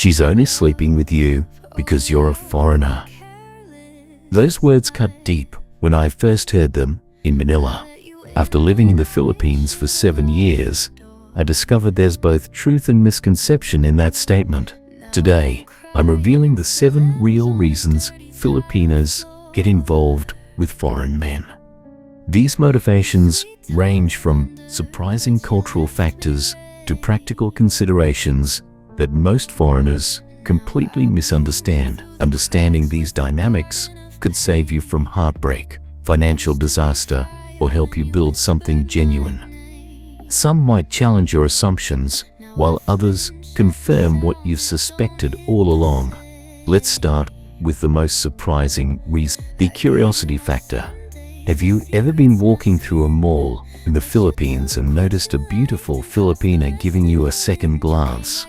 She's only sleeping with you because you're a foreigner. Those words cut deep when I first heard them in Manila. After living in the Philippines for 7 years, I discovered there's both truth and misconception in that statement. Today, I'm revealing the 7 real reasons Filipinas get involved with foreign men. These motivations range from surprising cultural factors to practical considerations that most foreigners completely misunderstand. Understanding these dynamics could save you from heartbreak, financial disaster, or help you build something genuine. Some might challenge your assumptions, while others confirm what you've suspected all along. Let's start with the most surprising reason: the curiosity factor. Have you ever been walking through a mall in the Philippines and noticed a beautiful Filipina giving you a second glance?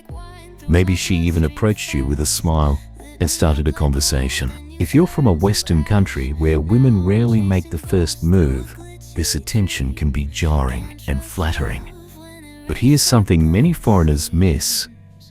Maybe she even approached you with a smile and started a conversation. If you're from a Western country where women rarely make the first move, this attention can be jarring and flattering. But here's something many foreigners miss.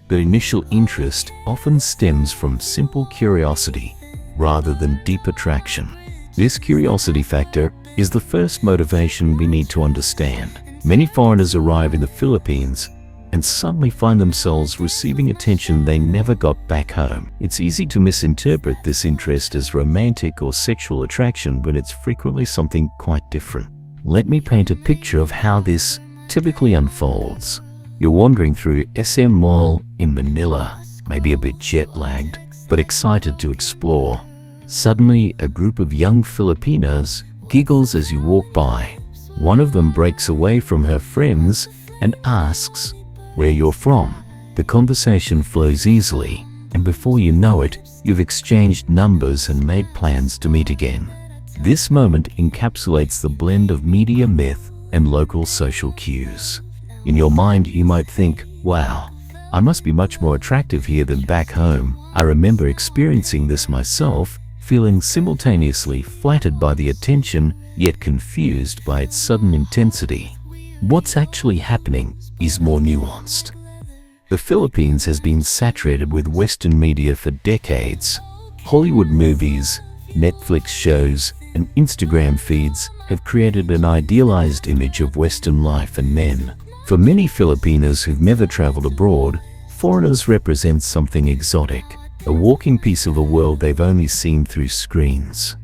The initial interest often stems from simple curiosity rather than deep attraction. This curiosity factor is the first motivation we need to understand. Many foreigners arrive in the Philippines and suddenly find themselves receiving attention they never got back home. It's easy to misinterpret this interest as romantic or sexual attraction when it's frequently something quite different. Let me paint a picture of how this typically unfolds. You're wandering through SM Mall in Manila, maybe a bit jet-lagged, but excited to explore. Suddenly, a group of young Filipinas giggles as you walk by. One of them breaks away from her friends and asks where you're from. The conversation flows easily, and before you know it, you've exchanged numbers and made plans to meet again. This moment encapsulates the blend of media myth and local social cues. In your mind, you might think, wow, I must be much more attractive here than back home. I remember experiencing this myself, feeling simultaneously flattered by the attention, yet confused by its sudden intensity. What's actually happening is more nuanced. The Philippines has been saturated with Western media for decades. Hollywood movies, Netflix shows, and Instagram feeds have created an idealized image of Western life and men. For many Filipinos who've never traveled abroad, foreigners represent something exotic, a walking piece of a world they've only seen through screens.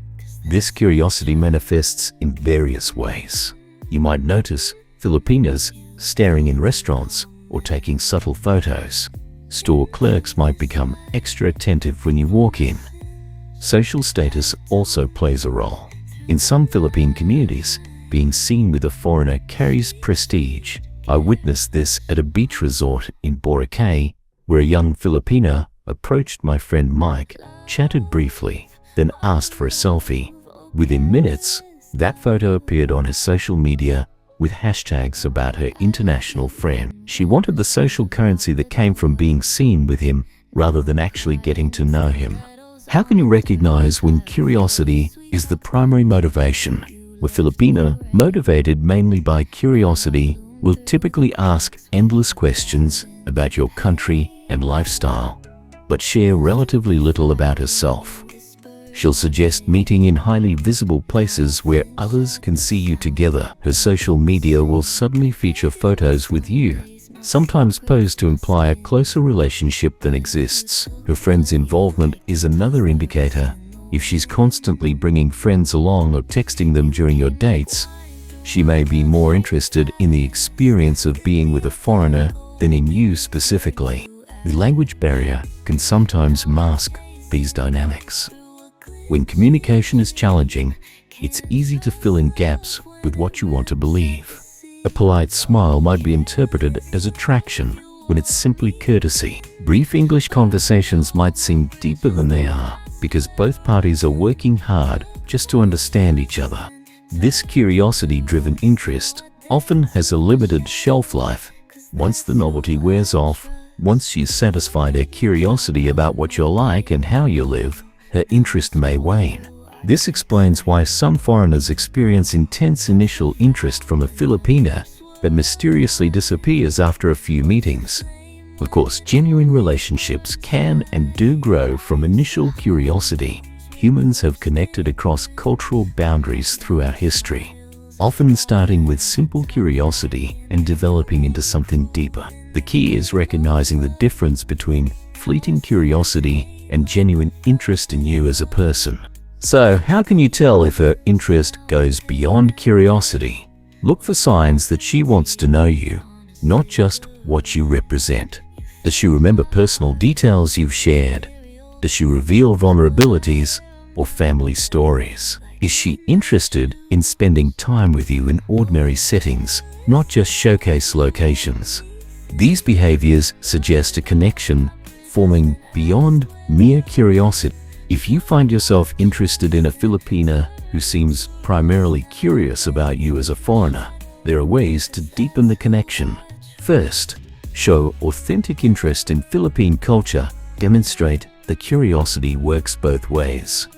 This curiosity manifests in various ways. You might notice Filipinas staring in restaurants or taking subtle photos. Store clerks might become extra attentive when you walk in. Social status also plays a role. In some Philippine communities, being seen with a foreigner carries prestige. I witnessed this at a beach resort in Boracay, where a young Filipina approached my friend Mike, chatted briefly, then asked for a selfie. Within minutes, that photo appeared on his social media with hashtags about her international friend. She wanted the social currency that came from being seen with him rather than actually getting to know him. How can you recognize when curiosity is the primary motivation? A Filipina, motivated mainly by curiosity, will typically ask endless questions about your country and lifestyle, but share relatively little about herself. She'll suggest meeting in highly visible places where others can see you together. Her social media will suddenly feature photos with you, sometimes posed to imply a closer relationship than exists. Her friends' involvement is another indicator. If she's constantly bringing friends along or texting them during your dates, she may be more interested in the experience of being with a foreigner than in you specifically. The language barrier can sometimes mask these dynamics. When communication is challenging, it's easy to fill in gaps with what you want to believe. A polite smile might be interpreted as attraction when it's simply courtesy. Brief English conversations might seem deeper than they are because both parties are working hard just to understand each other. This curiosity-driven interest often has a limited shelf life. Once the novelty wears off, once she's satisfied her curiosity about what you're like and how you live, her interest may wane. This explains why some foreigners experience intense initial interest from a Filipina that mysteriously disappears after a few meetings. Of course, genuine relationships can and do grow from initial curiosity. Humans have connected across cultural boundaries throughout history, often starting with simple curiosity and developing into something deeper. The key is recognizing the difference between fleeting curiosity and genuine interest in you as a person. So, how can you tell if her interest goes beyond curiosity? Look for signs that she wants to know you, not just what you represent. Does she remember personal details you've shared? Does she reveal vulnerabilities or family stories? Is she interested in spending time with you in ordinary settings, not just showcase locations? These behaviors suggest a connection forming beyond mere curiosity. If you find yourself interested in a Filipina who seems primarily curious about you as a foreigner, there are ways to deepen the connection. First, show authentic interest in Philippine culture. Demonstrate that curiosity works both ways.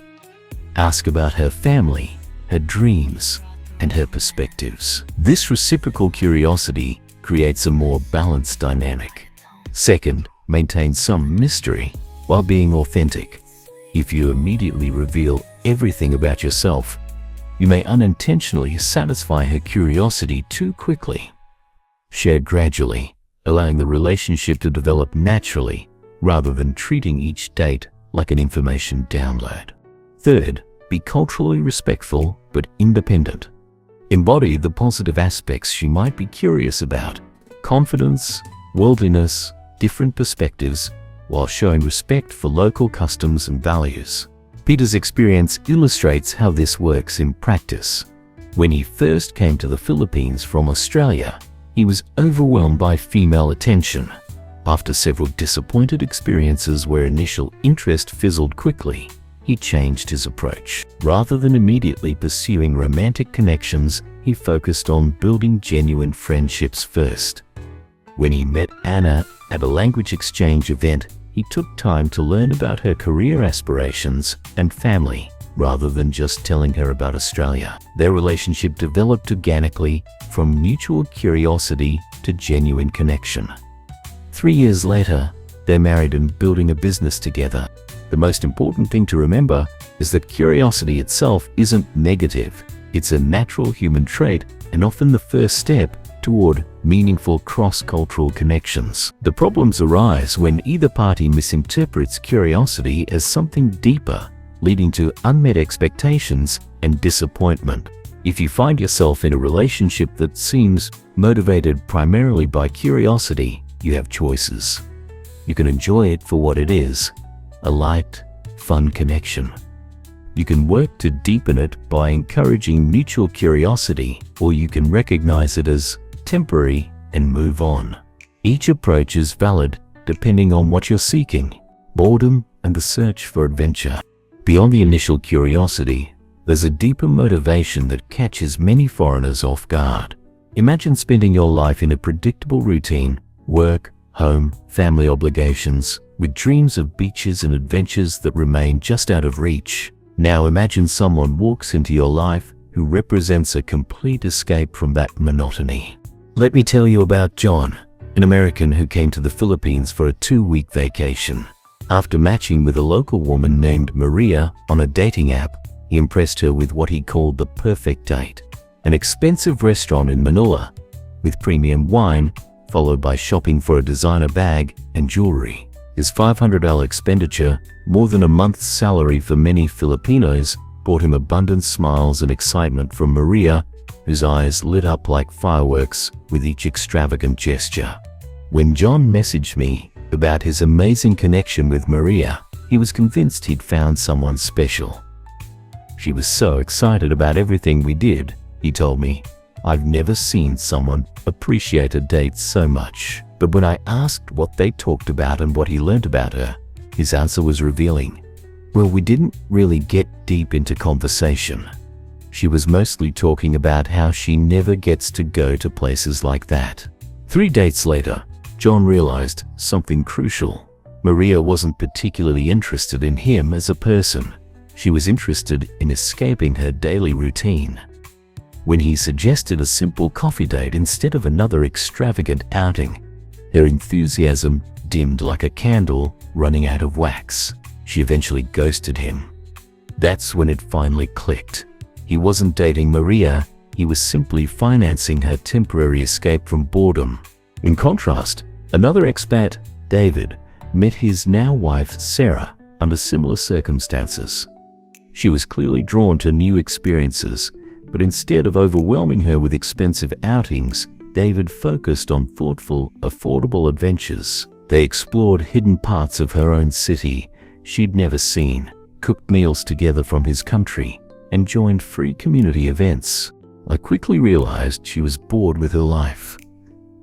Ask about her family, her dreams, and her perspectives. This reciprocal curiosity creates a more balanced dynamic. Second, maintain some mystery while being authentic. If you immediately reveal everything about yourself, you may unintentionally satisfy her curiosity too quickly. Share gradually, allowing the relationship to develop naturally rather than treating each date like an information download. Third, be culturally respectful but independent. Embody the positive aspects she might be curious about: confidence, worldliness, different perspectives, while showing respect for local customs and values. Peter's experience illustrates how this works in practice. When he first came to the Philippines from Australia, he was overwhelmed by female attention. After several disappointed experiences where initial interest fizzled quickly, he changed his approach. Rather than immediately pursuing romantic connections, he focused on building genuine friendships first. When he met Anna at a language exchange event, he took time to learn about her career aspirations and family, rather than just telling her about Australia. Their relationship developed organically from mutual curiosity to genuine connection. 3 years later, they're married and building a business together. The most important thing to remember is that curiosity itself isn't negative. It's a natural human trait and often the first step toward meaningful cross-cultural connections. The problems arise when either party misinterprets curiosity as something deeper, leading to unmet expectations and disappointment. If you find yourself in a relationship that seems motivated primarily by curiosity, you have choices. You can enjoy it for what it is, a light, fun connection. You can work to deepen it by encouraging mutual curiosity, or you can recognize it as temporary and move on. Each approach is valid depending on what you're seeking: boredom and the search for adventure. Beyond the initial curiosity, there's a deeper motivation that catches many foreigners off guard. Imagine spending your life in a predictable routine: work, home, family obligations, with dreams of beaches and adventures that remain just out of reach. Now imagine someone walks into your life who represents a complete escape from that monotony. Let me tell you about John, an American who came to the Philippines for a 2-week vacation. After matching with a local woman named Maria on a dating app, he impressed her with what he called the perfect date: an expensive restaurant in Manila with premium wine, followed by shopping for a designer bag and jewelry. His $500 expenditure, more than a month's salary for many Filipinos, brought him abundant smiles and excitement from Maria, whose eyes lit up like fireworks with each extravagant gesture. When John messaged me about his amazing connection with Maria, he was convinced he'd found someone special. She was so excited about everything we did, he told me. I've never seen someone appreciate a date so much. But when I asked what they talked about and what he learned about her, his answer was revealing. Well, we didn't really get deep into conversation. She was mostly talking about how she never gets to go to places like that. 3 dates later, John realized something crucial. Maria wasn't particularly interested in him as a person. She was interested in escaping her daily routine. When he suggested a simple coffee date instead of another extravagant outing, Her enthusiasm dimmed like a candle running out of wax. She eventually ghosted him. That's when it finally clicked. He wasn't dating Maria, he was simply financing her temporary escape from boredom. In contrast, another expat, David, met his now wife Sarah under similar circumstances. She was clearly drawn to new experiences, but instead of overwhelming her with expensive outings, David focused on thoughtful, affordable adventures. They explored hidden parts of her own city she'd never seen, cooked meals together from his country, and joined free community events. I quickly realized she was bored with her life,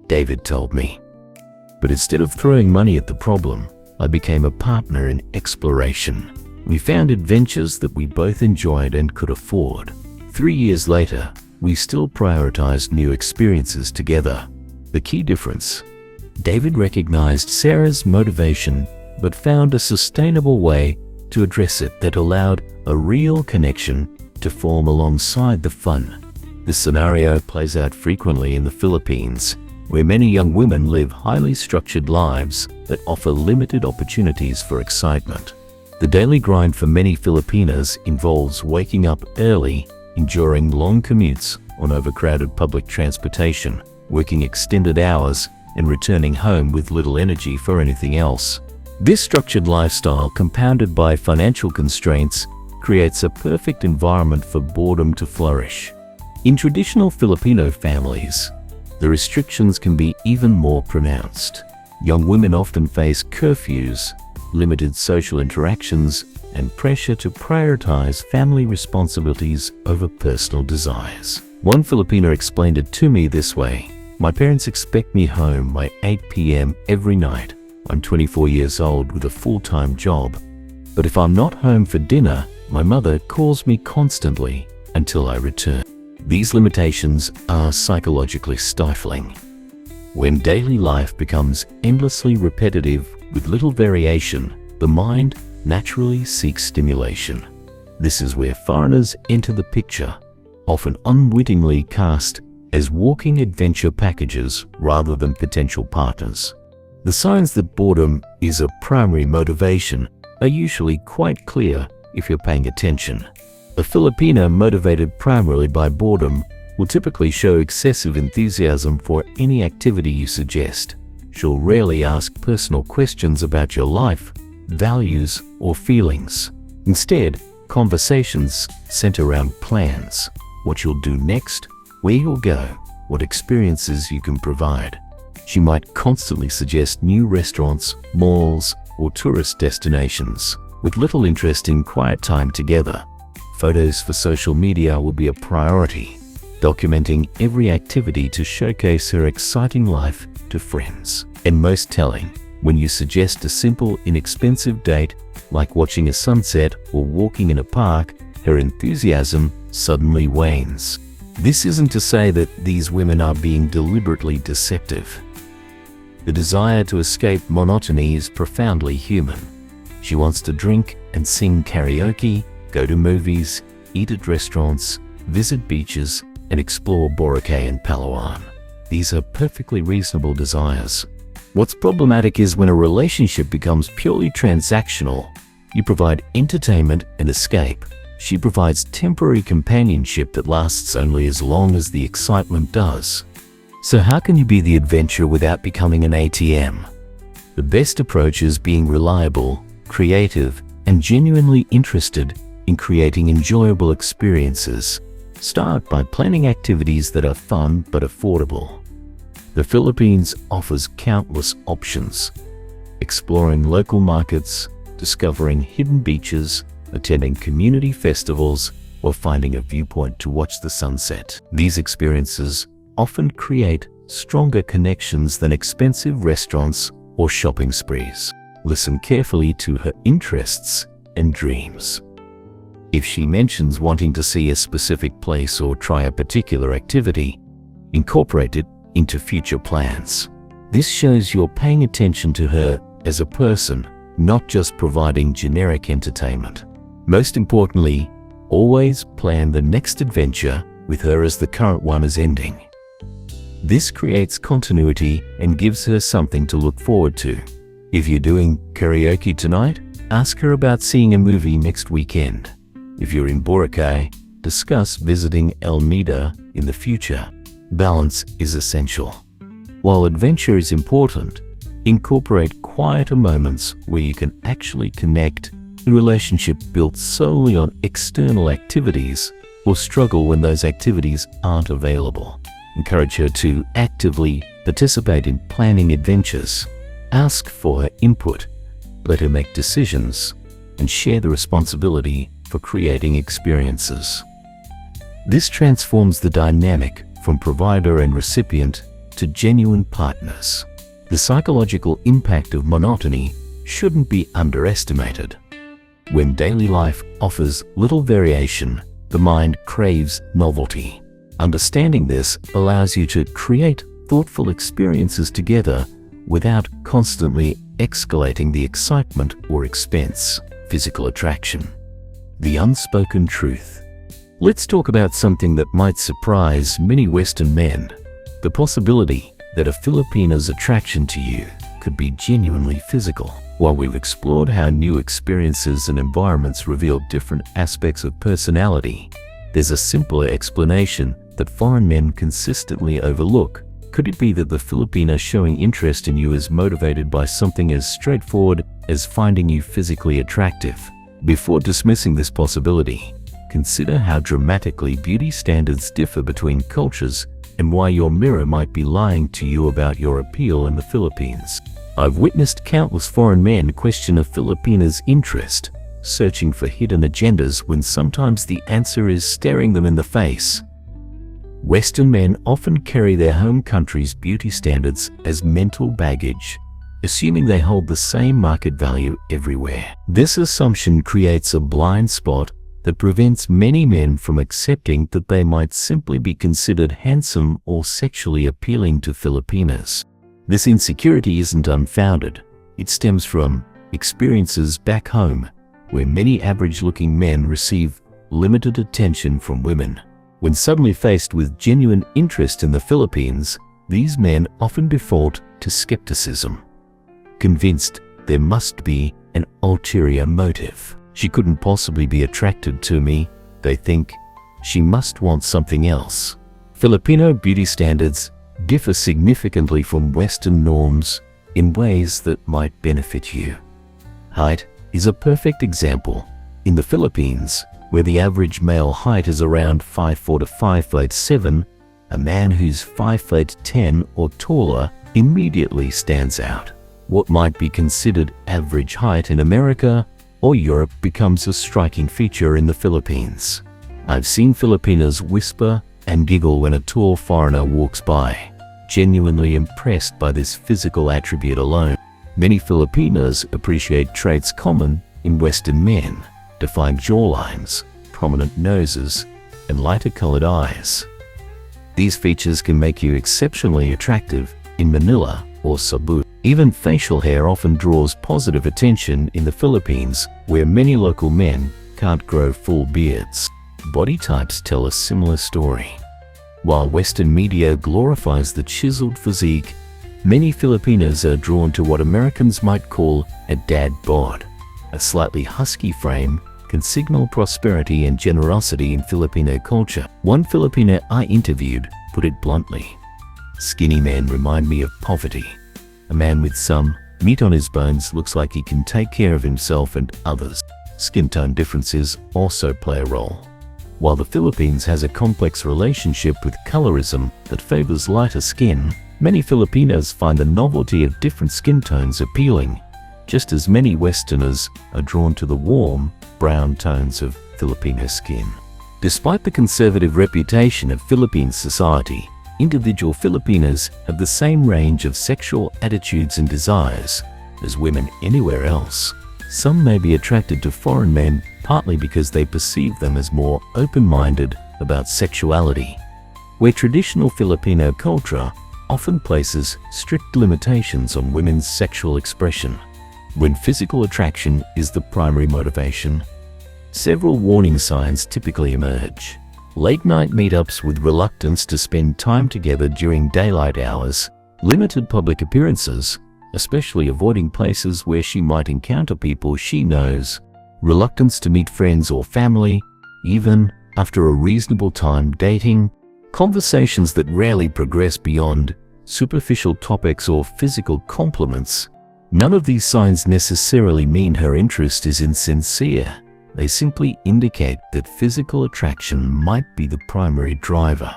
David told me. But instead of throwing money at the problem, I became a partner in exploration. We found adventures that we both enjoyed and could afford. 3 years later, we still prioritized new experiences together. The key difference: David recognized Sarah's motivation but found a sustainable way to address it that allowed a real connection to form alongside the fun. This scenario plays out frequently in the Philippines, where many young women live highly structured lives that offer limited opportunities for excitement. The daily grind for many Filipinas involves waking up early, enduring long commutes on overcrowded public transportation, working extended hours, and returning home with little energy for anything else. This structured lifestyle, compounded by financial constraints, creates a perfect environment for boredom to flourish. In traditional Filipino families, the restrictions can be even more pronounced. Young women often face curfews, limited social interactions, and pressure to prioritize family responsibilities over personal desires. One Filipino explained it to me this way: "My parents expect me home by 8 p.m. every night. I'm 24 years old with a full-time job. But if I'm not home for dinner, my mother calls me constantly until I return." These limitations are psychologically stifling. When daily life becomes endlessly repetitive with little variation, the mind naturally seeks stimulation. This is where foreigners enter the picture, often unwittingly cast as walking adventure packages rather than potential partners. The signs that boredom is a primary motivation are usually quite clear if you're paying attention. A Filipina motivated primarily by boredom will typically show excessive enthusiasm for any activity you suggest. She'll rarely ask personal questions about your life, values, or feelings. Instead, conversations center around plans: what you'll do next, where you'll go, what experiences you can provide. She might constantly suggest new restaurants, malls, or tourist destinations, with little interest in quiet time together. Photos for social media will be a priority, documenting every activity to showcase her exciting life to friends. And most telling, when you suggest a simple, inexpensive date, like watching a sunset or walking in a park, her enthusiasm suddenly wanes. This isn't to say that these women are being deliberately deceptive. The desire to escape monotony is profoundly human. She wants to drink and sing karaoke, go to movies, eat at restaurants, visit beaches, and explore Boracay and Palawan. These are perfectly reasonable desires. What's problematic is when a relationship becomes purely transactional. You provide entertainment and escape. She provides temporary companionship that lasts only as long as the excitement does. So how can you be the adventure without becoming an ATM? The best approach is being reliable, creative, and genuinely interested in creating enjoyable experiences. Start by planning activities that are fun but affordable. The Philippines offers countless options. Exploring local markets, discovering hidden beaches, attending community festivals, or finding a viewpoint to watch the sunset. These experiences often create stronger connections than expensive restaurants or shopping sprees. Listen carefully to her interests and dreams. If she mentions wanting to see a specific place or try a particular activity, incorporate it into future plans. This shows you're paying attention to her as a person, not just providing generic entertainment. Most importantly, always plan the next adventure with her as the current one is ending. This creates continuity and gives her something to look forward to. If you're doing karaoke tonight, ask her about seeing a movie next weekend. If you're in Boracay, discuss visiting Almeida in the future. Balance is essential. While adventure is important, incorporate quieter moments where you can actually connect. A relationship built solely on external activities will struggle when those activities aren't available. Encourage her to actively participate in planning adventures. Ask for her input, let her make decisions, and share the responsibility for creating experiences. This transforms the dynamic from provider and recipient to genuine partners. The psychological impact of monotony shouldn't be underestimated. When daily life offers little variation, the mind craves novelty. Understanding this allows you to create thoughtful experiences together without constantly escalating the excitement or expense. Physical attraction. The unspoken truth. Let's talk about something that might surprise many Western men. The possibility that a Filipina's attraction to you could be genuinely physical. While we've explored how new experiences and environments reveal different aspects of personality, there's a simpler explanation that foreign men consistently overlook. Could it be that the Filipina showing interest in you is motivated by something as straightforward as finding you physically attractive? Before dismissing this possibility, consider how dramatically beauty standards differ between cultures and why your mirror might be lying to you about your appeal in the Philippines. I've witnessed countless foreign men question a Filipina's interest, searching for hidden agendas when sometimes the answer is staring them in the face. Western men often carry their home country's beauty standards as mental baggage, assuming they hold the same market value everywhere. This assumption creates a blind spot that prevents many men from accepting that they might simply be considered handsome or sexually appealing to Filipinas. This insecurity isn't unfounded. It stems from experiences back home, where many average-looking men receive limited attention from women. When suddenly faced with genuine interest in the Philippines, these men often default to skepticism, convinced there must be an ulterior motive. She couldn't possibly be attracted to me, they think. She must want something else. Filipino beauty standards differ significantly from Western norms in ways that might benefit you. Height is a perfect example. In the Philippines, where the average male height is around 5'4" to 5'7", a man who's 5'10" or taller immediately stands out. What might be considered average height in America or Europe becomes a striking feature in the Philippines. I've seen Filipinas whisper and giggle when a tall foreigner walks by, genuinely impressed by this physical attribute alone. Many Filipinas appreciate traits common in Western men: defined jawlines, prominent noses, and lighter-colored eyes. These features can make you exceptionally attractive in Manila or Cebu. Even facial hair often draws positive attention in the Philippines, where many local men can't grow full beards. Body types tell a similar story. While Western media glorifies the chiseled physique, many Filipinas are drawn to what Americans might call a dad bod. A slightly husky frame can signal prosperity and generosity in Filipino culture. One Filipina I interviewed put it bluntly: "Skinny men remind me of poverty. A man with some meat on his bones looks like he can take care of himself and others." Skin tone differences also play a role. While the Philippines has a complex relationship with colorism that favors lighter skin, many Filipinos find the novelty of different skin tones appealing, just as many Westerners are drawn to the warm, brown tones of Filipino skin. Despite the conservative reputation of Philippine society, individual Filipinas have the same range of sexual attitudes and desires as women anywhere else. Some may be attracted to foreign men partly because they perceive them as more open-minded about sexuality, where traditional Filipino culture often places strict limitations on women's sexual expression. When physical attraction is the primary motivation, several warning signs typically emerge. Late-night meetups with reluctance to spend time together during daylight hours, limited public appearances, especially avoiding places where she might encounter people she knows, reluctance to meet friends or family, even after a reasonable time dating, conversations that rarely progress beyond superficial topics or physical compliments. None of these signs necessarily mean her interest is insincere. They simply indicate that physical attraction might be the primary driver.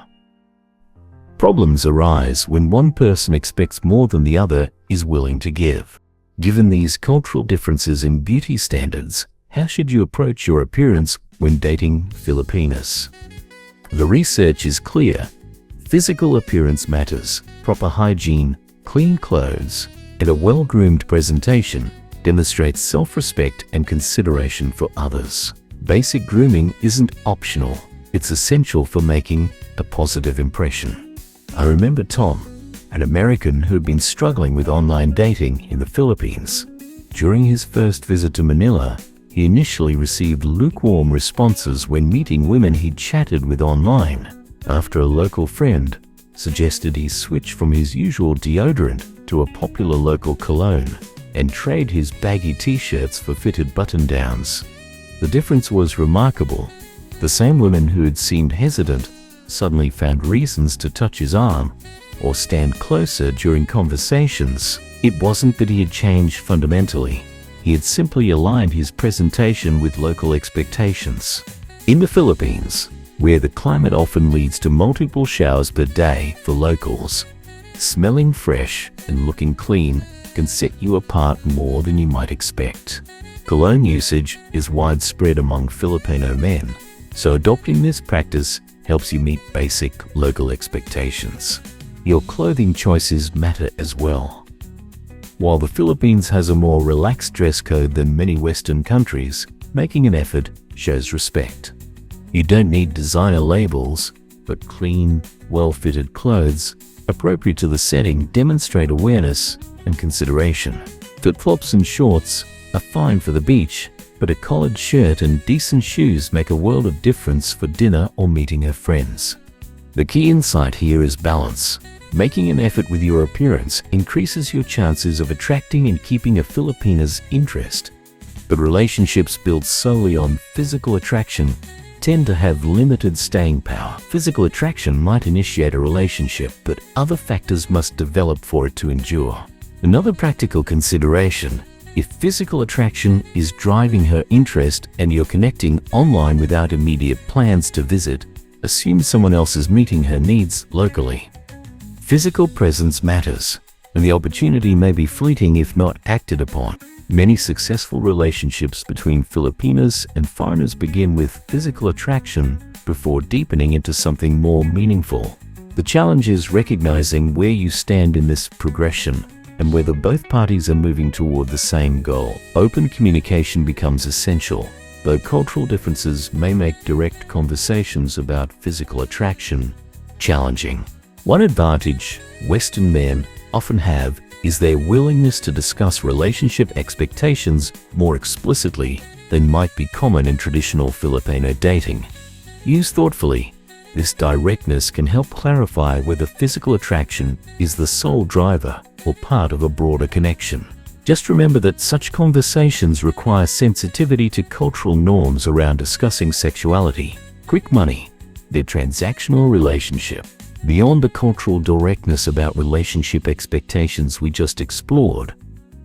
Problems arise when one person expects more than the other is willing to give. Given these cultural differences in beauty standards, how should you approach your appearance when dating Filipinas? The research is clear. Physical appearance matters. Proper hygiene, clean clothes, and a well-groomed presentation demonstrates self-respect and consideration for others. Basic grooming isn't optional. It's essential for making a positive impression. I remember Tom, an American who had been struggling with online dating in the Philippines. During his first visit to Manila, he initially received lukewarm responses when meeting women he'd chatted with online. After a local friend suggested he switch from his usual deodorant to a popular local cologne and trade his baggy t-shirts for fitted button-downs. The difference was remarkable. The same women who had seemed hesitant suddenly found reasons to touch his arm or stand closer during conversations. It wasn't that he had changed fundamentally. He had simply aligned his presentation with local expectations. In the Philippines, where the climate often leads to multiple showers per day for locals, smelling fresh and looking clean can set you apart more than you might expect. Cologne usage is widespread among Filipino men, so adopting this practice helps you meet basic local expectations. Your clothing choices matter as well. While the Philippines has a more relaxed dress code than many Western countries, making an effort shows respect. You don't need designer labels, but clean, well-fitted clothes appropriate to the setting demonstrate awareness and consideration. Flip-flops and shorts are fine for the beach, but a collared shirt and decent shoes make a world of difference for dinner or meeting her friends. The key insight here is balance. Making an effort with your appearance increases your chances of attracting and keeping a Filipina's interest. But relationships built solely on physical attraction tend to have limited staying power. Physical attraction might initiate a relationship, but other factors must develop for it to endure. Another practical consideration: if physical attraction is driving her interest and you're connecting online without immediate plans to visit, assume someone else is meeting her needs locally. Physical presence matters, and the opportunity may be fleeting if not acted upon. Many successful relationships between Filipinas and foreigners begin with physical attraction before deepening into something more meaningful. The challenge is recognizing where you stand in this progression and whether both parties are moving toward the same goal. Open communication becomes essential, though cultural differences may make direct conversations about physical attraction challenging. One advantage Western men often have is their willingness to discuss relationship expectations more explicitly than might be common in traditional Filipino dating. Used thoughtfully, this directness can help clarify whether physical attraction is the sole driver or part of a broader connection. Just remember that such conversations require sensitivity to cultural norms around discussing sexuality, quick money, their transactional relationship. Beyond the cultural directness about relationship expectations we just explored,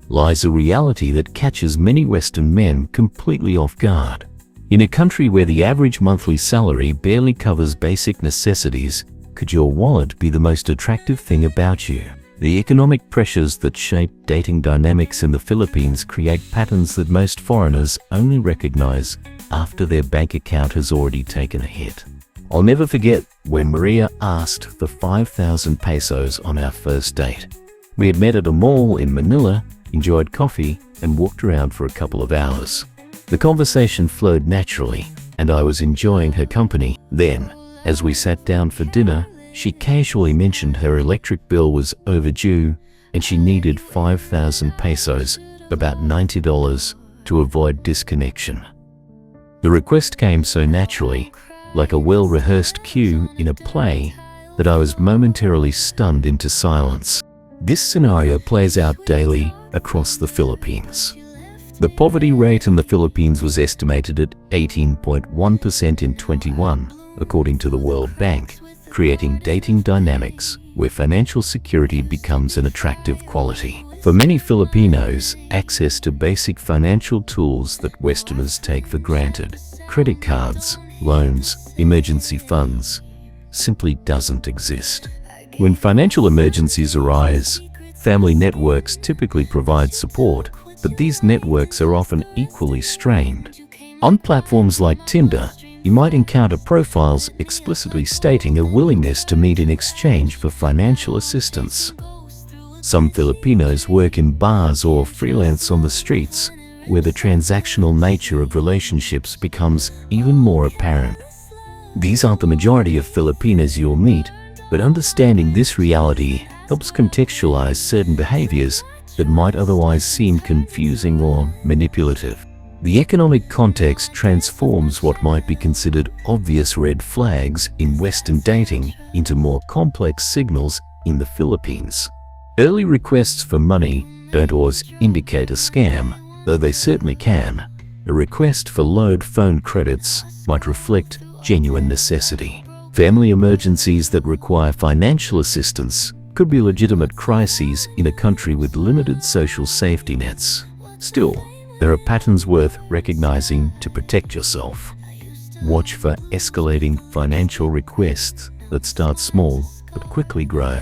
lies a reality that catches many Western men completely off guard. In a country where the average monthly salary barely covers basic necessities, could your wallet be the most attractive thing about you? The economic pressures that shape dating dynamics in the Philippines create patterns that most foreigners only recognize after their bank account has already taken a hit. I'll never forget when Maria asked for 5,000 pesos on our first date. We had met at a mall in Manila, enjoyed coffee, and walked around for a couple of hours. The conversation flowed naturally, and I was enjoying her company. Then, as we sat down for dinner, she casually mentioned her electric bill was overdue and she needed 5,000 pesos, about $90, to avoid disconnection. The request came so naturally, like a well-rehearsed cue in a play, that I was momentarily stunned into silence. This scenario plays out daily across the Philippines. The poverty rate in the Philippines was estimated at 18.1% in 21, according to the World Bank, creating dating dynamics where financial security becomes an attractive quality. For many Filipinos, access to basic financial tools that Westerners take for granted, credit cards, loans, emergency funds, simply doesn't exist. When financial emergencies arise, family networks typically provide support, but these networks are often equally strained. On platforms like Tinder, you might encounter profiles explicitly stating a willingness to meet in exchange for financial assistance. Some Filipinos work in bars or freelance on the streets, where the transactional nature of relationships becomes even more apparent. These aren't the majority of Filipinas you'll meet, but understanding this reality helps contextualize certain behaviors that might otherwise seem confusing or manipulative. The economic context transforms what might be considered obvious red flags in Western dating into more complex signals in the Philippines. Early requests for money don't always indicate a scam, though they certainly can. A request for load phone credits might reflect genuine necessity. Family emergencies that require financial assistance could be legitimate crises in a country with limited social safety nets. Still, there are patterns worth recognizing to protect yourself. Watch for escalating financial requests that start small but quickly grow.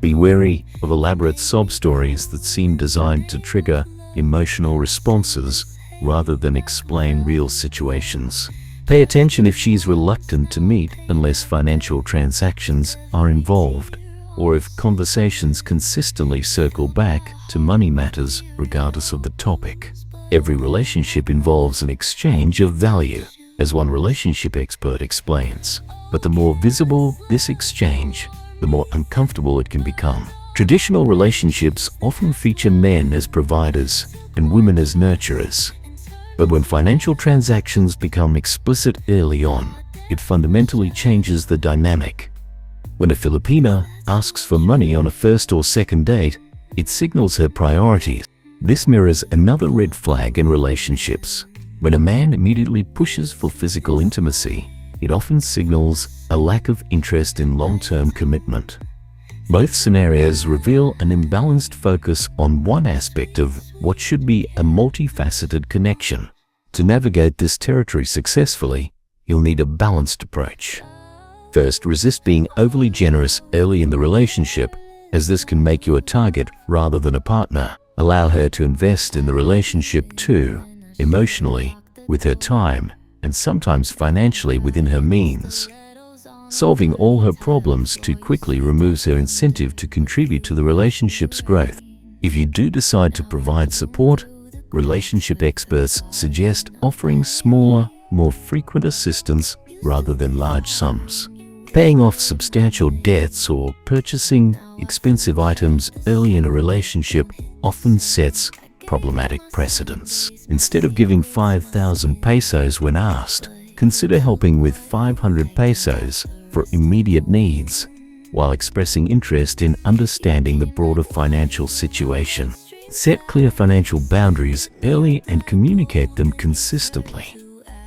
Be wary of elaborate sob stories that seem designed to trigger emotional responses rather than explain real situations. Pay attention if she's reluctant to meet unless financial transactions are involved, or if conversations consistently circle back to money matters regardless of the topic. Every relationship involves an exchange of value, as one relationship expert explains. But the more visible this exchange, the more uncomfortable it can become. Traditional relationships often feature men as providers and women as nurturers. But when financial transactions become explicit early on, it fundamentally changes the dynamic. When a Filipina asks for money on a first or second date, it signals her priorities. This mirrors another red flag in relationships. When a man immediately pushes for physical intimacy, it often signals a lack of interest in long-term commitment. Both scenarios reveal an imbalanced focus on one aspect of what should be a multifaceted connection. To navigate this territory successfully, you'll need a balanced approach. First, resist being overly generous early in the relationship, as this can make you a target rather than a partner. Allow her to invest in the relationship too, emotionally, with her time, and sometimes financially within her means. Solving all her problems too quickly removes her incentive to contribute to the relationship's growth. If you do decide to provide support, relationship experts suggest offering smaller, more frequent assistance rather than large sums. Paying off substantial debts or purchasing expensive items early in a relationship often sets problematic precedents. Instead of giving 5,000 pesos when asked, consider helping with 500 pesos for immediate needs, while expressing interest in understanding the broader financial situation. Set clear financial boundaries early and communicate them consistently.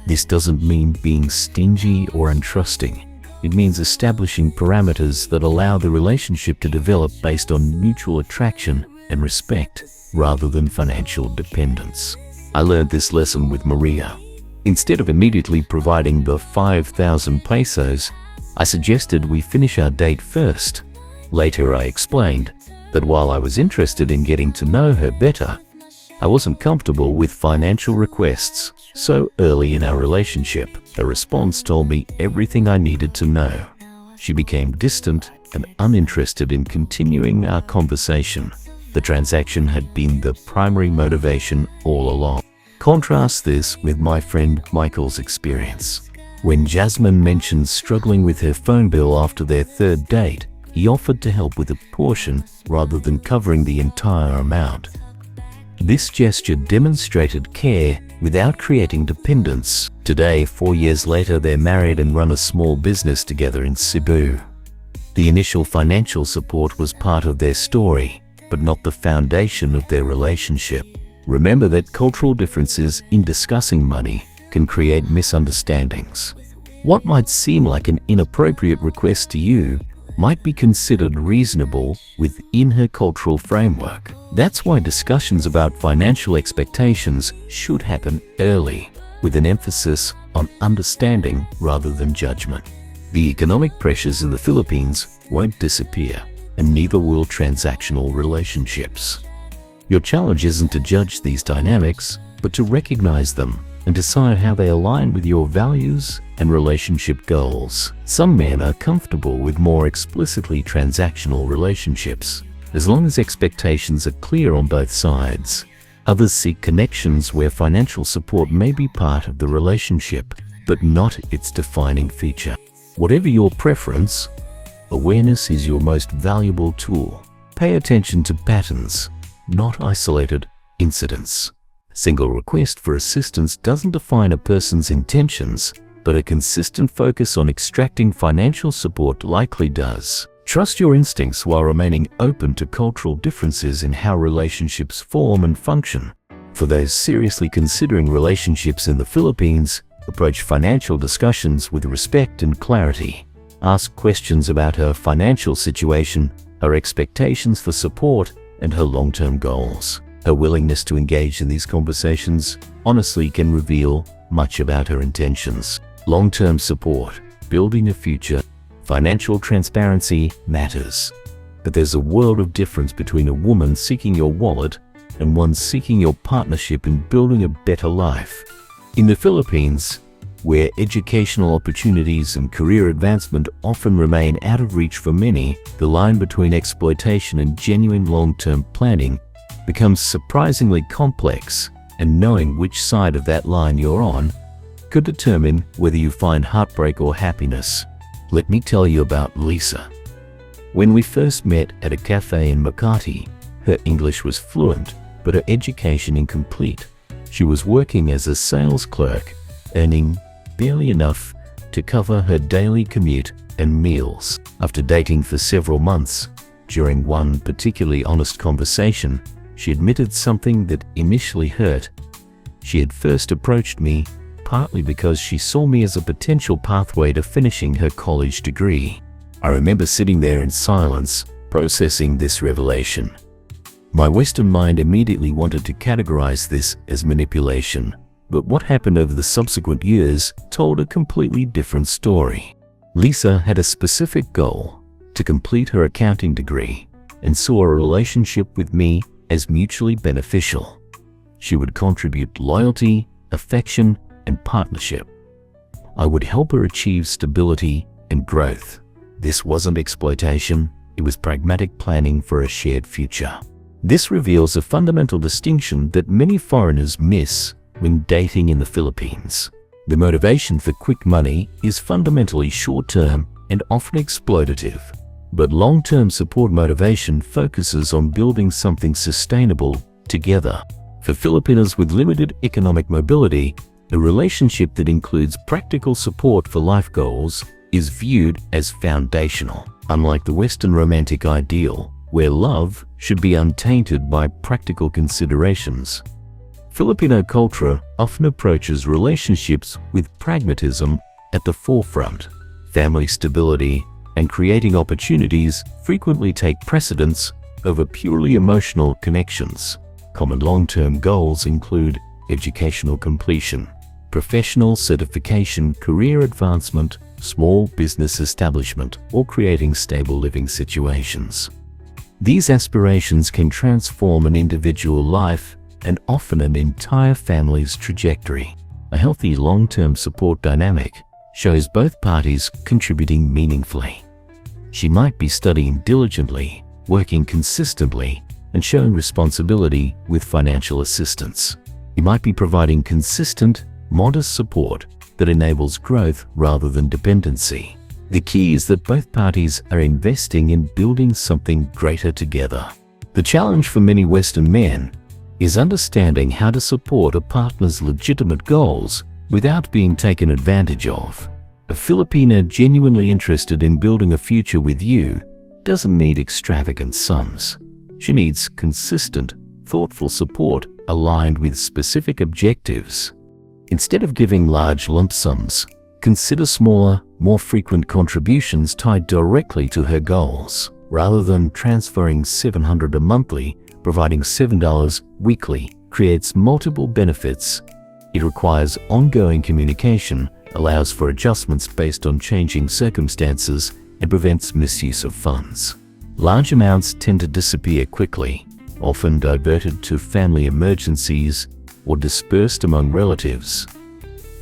This doesn't mean being stingy or untrusting. It means establishing parameters that allow the relationship to develop based on mutual attraction and respect, rather than financial dependence. I learned this lesson with Maria. Instead of immediately providing the 5,000 pesos, I suggested we finish our date first. Later, I explained that while I was interested in getting to know her better, I wasn't comfortable with financial requests so early in our relationship. Her response told me everything I needed to know. She became distant and uninterested in continuing our conversation. The transaction had been the primary motivation all along. Contrast this with my friend Michael's experience. When Jasmine mentioned struggling with her phone bill after their third date, he offered to help with a portion rather than covering the entire amount. This gesture demonstrated care without creating dependence. Today, 4 years later, they're married and run a small business together in Cebu. The initial financial support was part of their story, but not the foundation of their relationship. Remember that cultural differences in discussing money can create misunderstandings. What might seem like an inappropriate request to you might be considered reasonable within her cultural framework. That's why discussions about financial expectations should happen early, with an emphasis on understanding rather than judgment. The economic pressures in the Philippines won't disappear, and neither will transactional relationships. Your challenge isn't to judge these dynamics, but to recognize them and decide how they align with your values and relationship goals. Some men are comfortable with more explicitly transactional relationships, as long as expectations are clear on both sides. Others seek connections where financial support may be part of the relationship, but not its defining feature. Whatever your preference, awareness is your most valuable tool. Pay attention to patterns, not isolated incidents. A single request for assistance doesn't define a person's intentions, but a consistent focus on extracting financial support likely does. Trust your instincts while remaining open to cultural differences in how relationships form and function. For those seriously considering relationships in the Philippines, approach financial discussions with respect and clarity. Ask questions about her financial situation, her expectations for support, and her long-term goals. Her willingness to engage in these conversations honestly can reveal much about her intentions. Long-term support, building a future, financial transparency matters. But there's a world of difference between a woman seeking your wallet and one seeking your partnership in building a better life. In the Philippines, where educational opportunities and career advancement often remain out of reach for many, the line between exploitation and genuine long-term planning becomes surprisingly complex, and knowing which side of that line you're on could determine whether you find heartbreak or happiness. Let me tell you about Lisa. When we first met at a cafe in Makati, her English was fluent, but her education incomplete. She was working as a sales clerk, earning barely enough to cover her daily commute and meals. After dating for several months, during one particularly honest conversation, she admitted something that initially hurt. She had first approached me partly because she saw me as a potential pathway to finishing her college degree. I remember sitting there in silence, processing this revelation. My Western mind immediately wanted to categorize this as manipulation, but what happened over the subsequent years told a completely different story. Lisa had a specific goal: to complete her accounting degree, and saw a relationship with me as mutually beneficial. She would contribute loyalty, affection, and partnership. I would help her achieve stability and growth. This wasn't exploitation, it was pragmatic planning for a shared future. This reveals a fundamental distinction that many foreigners miss when dating in the Philippines. The motivation for quick money is fundamentally short-term and often exploitative, but long-term support motivation focuses on building something sustainable together. For Filipinos with limited economic mobility, a relationship that includes practical support for life goals is viewed as foundational. Unlike the Western romantic ideal, where love should be untainted by practical considerations, Filipino culture often approaches relationships with pragmatism at the forefront. Family stability and creating opportunities frequently take precedence over purely emotional connections. Common long-term goals include educational completion, professional certification, career advancement, small business establishment, or creating stable living situations. These aspirations can transform an individual life and often an entire family's trajectory. A healthy long-term support dynamic shows both parties contributing meaningfully. She might be studying diligently, working consistently, and showing responsibility with financial assistance. He might be providing consistent, modest support that enables growth rather than dependency. The key is that both parties are investing in building something greater together. The challenge for many Western men is understanding how to support a partner's legitimate goals without being taken advantage of. A Filipina genuinely interested in building a future with you doesn't need extravagant sums. She needs consistent, thoughtful support aligned with specific objectives. Instead of giving large lump sums, consider smaller, more frequent contributions tied directly to her goals. Rather than transferring $700 monthly, providing $7 weekly creates multiple benefits. It requires ongoing communication, allows for adjustments based on changing circumstances, and prevents misuse of funds. Large amounts tend to disappear quickly, often diverted to family emergencies or dispersed among relatives.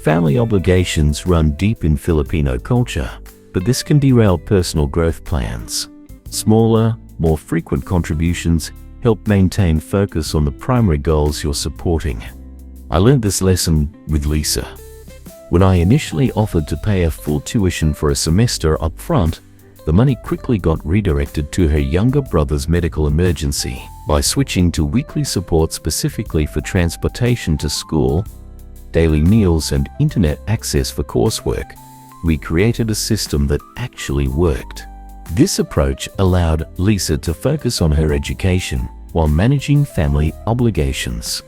Family obligations run deep in Filipino culture, but this can derail personal growth plans. Smaller, more frequent contributions help maintain focus on the primary goals you're supporting. I learned this lesson with Lisa. When I initially offered to pay her full tuition for a semester up front, the money quickly got redirected to her younger brother's medical emergency. By switching to weekly support specifically for transportation to school, daily meals, and internet access for coursework, we created a system that actually worked. This approach allowed Lisa to focus on her education while managing family obligations.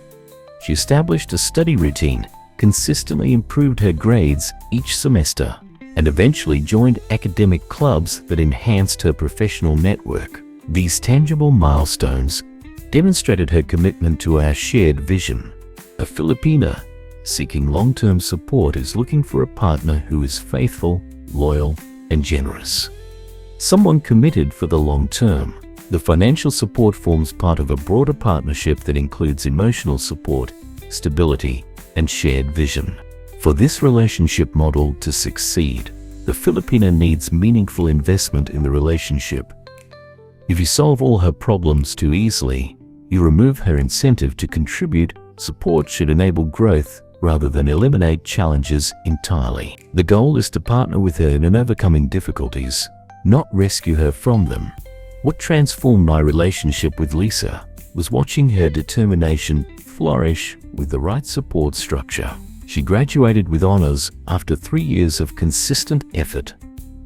She established a study routine, consistently improved her grades each semester, and eventually joined academic clubs that enhanced her professional network. These tangible milestones demonstrated her commitment to our shared vision. A Filipina seeking long-term support is looking for a partner who is faithful, loyal, and generous. Someone committed for the long term. The financial support forms part of a broader partnership that includes emotional support, stability, and shared vision. For this relationship model to succeed, the Filipina needs meaningful investment in the relationship. If you solve all her problems too easily, you remove her incentive to contribute. Support should enable growth rather than eliminate challenges entirely. The goal is to partner with her in overcoming difficulties, not rescue her from them. What transformed my relationship with Lisa was watching her determination flourish with the right support structure. She graduated with honors after 3 years of consistent effort.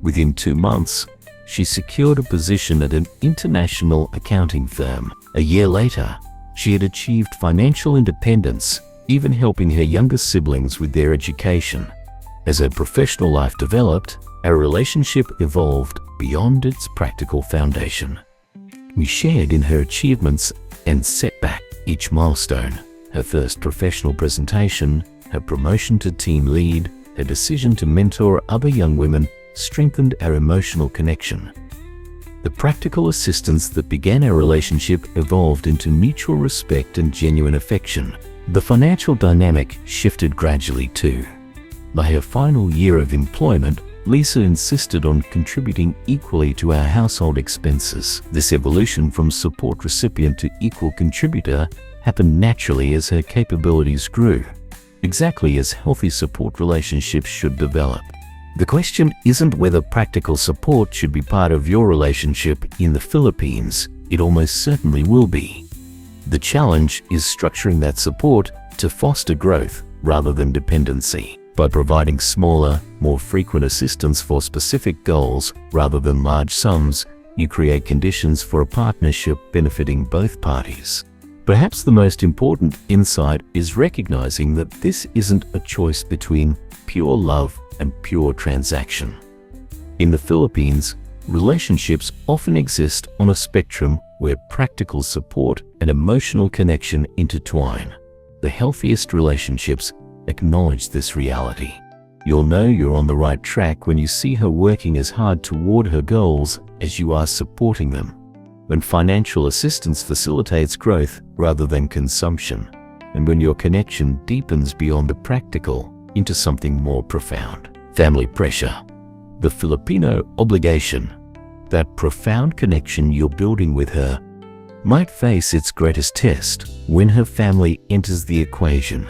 Within 2 months, she secured a position at an international accounting firm. A year later, she had achieved financial independence, even helping her younger siblings with their education. As her professional life developed, our relationship evolved beyond its practical foundation. We shared in her achievements and setback. Each milestone, her first professional presentation, her promotion to team lead, her decision to mentor other young women, strengthened our emotional connection. The practical assistance that began our relationship evolved into mutual respect and genuine affection. The financial dynamic shifted gradually too. By her final year of employment, Lisa insisted on contributing equally to our household expenses. This evolution from support recipient to equal contributor happened naturally as her capabilities grew, exactly as healthy support relationships should develop. The question isn't whether practical support should be part of your relationship in the Philippines. It almost certainly will be. The challenge is structuring that support to foster growth rather than dependency. By providing smaller, more frequent assistance for specific goals rather than large sums, you create conditions for a partnership benefiting both parties. Perhaps the most important insight is recognizing that this isn't a choice between pure love and pure transaction. In the Philippines, relationships often exist on a spectrum where practical support and emotional connection intertwine. The healthiest relationships acknowledge this reality. You'll know you're on the right track when you see her working as hard toward her goals as you are supporting them. When financial assistance facilitates growth rather than consumption, and when your connection deepens beyond the practical into something more profound. Family pressure. The Filipino obligation, that profound connection you're building with her, might face its greatest test when her family enters the equation.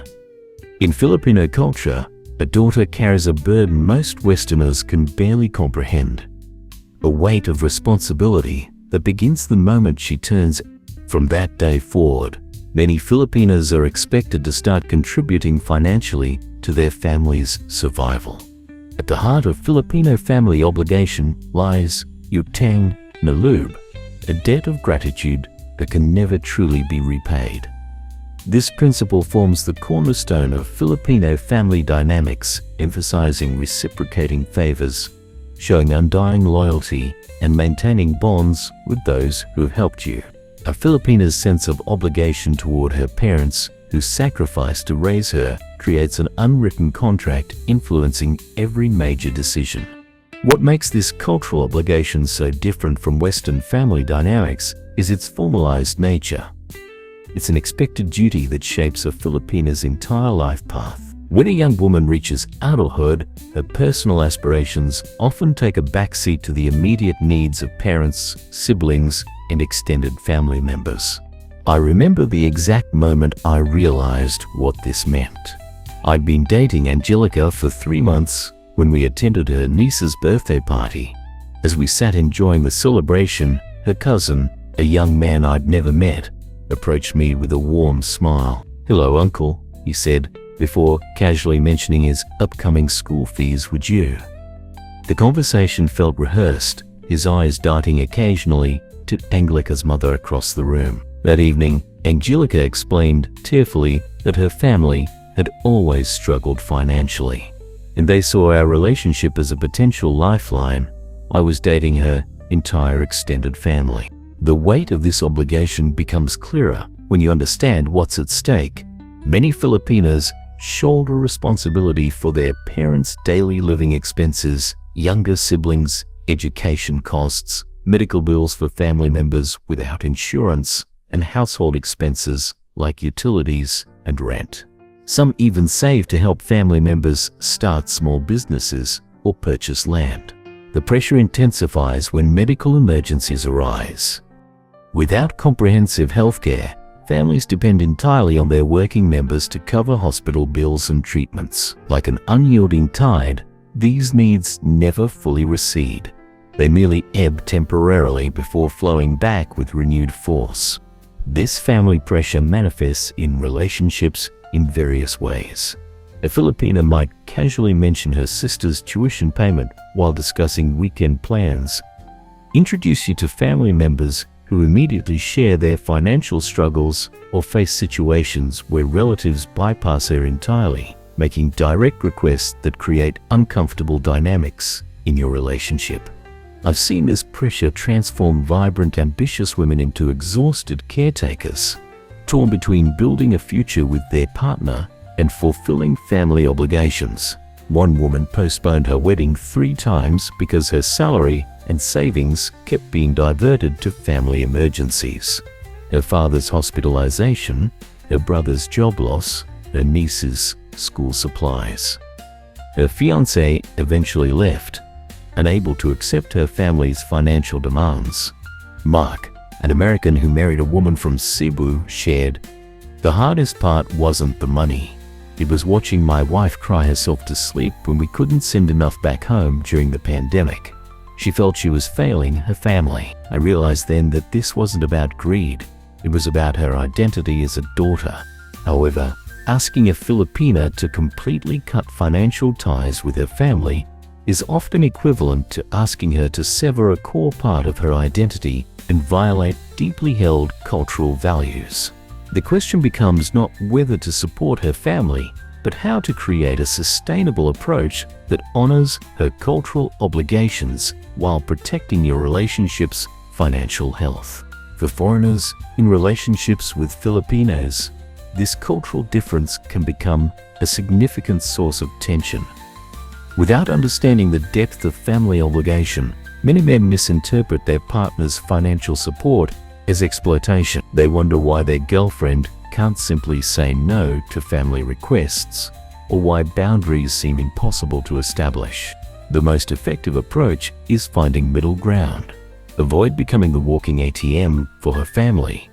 In Filipino culture, a daughter carries a burden most Westerners can barely comprehend, a weight of responsibility that begins the moment she turns. From that day forward, Many Filipinos are expected to start contributing financially to their family's survival. At the heart of Filipino family obligation lies utang na loob, a debt of gratitude that can never truly be repaid. This principle forms the cornerstone of Filipino family dynamics, emphasizing reciprocating favors, showing undying loyalty, and maintaining bonds with those who have helped you. A Filipina's sense of obligation toward her parents, who sacrificed to raise her, creates an unwritten contract influencing every major decision. What makes this cultural obligation so different from Western family dynamics is its formalized nature. It's an expected duty that shapes a Filipina's entire life path. When a young woman reaches adulthood, her personal aspirations often take a backseat to the immediate needs of parents, siblings, and extended family members. I remember the exact moment I realized what this meant. I'd been dating Angelica for 3 months when we attended her niece's birthday party. As we sat enjoying the celebration, her cousin, a young man I'd never met, approached me with a warm smile. "Hello, uncle," he said, before casually mentioning his upcoming school fees were due. The conversation felt rehearsed, his eyes darting occasionally to Angelica's mother across the room. That evening, Angelica explained tearfully that her family had always struggled financially, and they saw our relationship as a potential lifeline. I was dating her entire extended family. The weight of this obligation becomes clearer when you understand what's at stake. Many Filipinos shoulder responsibility for their parents' daily living expenses, younger siblings' education costs, medical bills for family members without insurance, and household expenses like utilities and rent. Some even save to help family members start small businesses or purchase land. The pressure intensifies when medical emergencies arise. Without comprehensive healthcare, families depend entirely on their working members to cover hospital bills and treatments. Like an unyielding tide, these needs never fully recede. They merely ebb temporarily before flowing back with renewed force. This family pressure manifests in relationships in various ways. A Filipina might casually mention her sister's tuition payment while discussing weekend plans, introduce you to family members who immediately share their financial struggles, or face situations where relatives bypass her entirely, making direct requests that create uncomfortable dynamics in your relationship. I've seen this pressure transform vibrant, ambitious women into exhausted caretakers, torn between building a future with their partner and fulfilling family obligations. One woman postponed her wedding 3 times because her salary and savings kept being diverted to family emergencies. Her father's hospitalization, her brother's job loss, her niece's school supplies. Her fiancé eventually left, unable to accept her family's financial demands. Mark, an American who married a woman from Cebu, shared, "The hardest part wasn't the money. It was watching my wife cry herself to sleep when we couldn't send enough back home during the pandemic. She felt she was failing her family. I realized then that this wasn't about greed. It was about her identity as a daughter." However, asking a Filipina to completely cut financial ties with her family is often equivalent to asking her to sever a core part of her identity and violate deeply held cultural values. The question becomes not whether to support her family, but how to create a sustainable approach that honors her cultural obligations while protecting your relationship's financial health. For foreigners in relationships with Filipinos, this cultural difference can become a significant source of tension. Without understanding the depth of family obligation, many men misinterpret their partner's financial support as exploitation. They wonder why their girlfriend can't simply say no to family requests, or why boundaries seem impossible to establish. The most effective approach is finding middle ground. Avoid becoming the walking ATM for her family.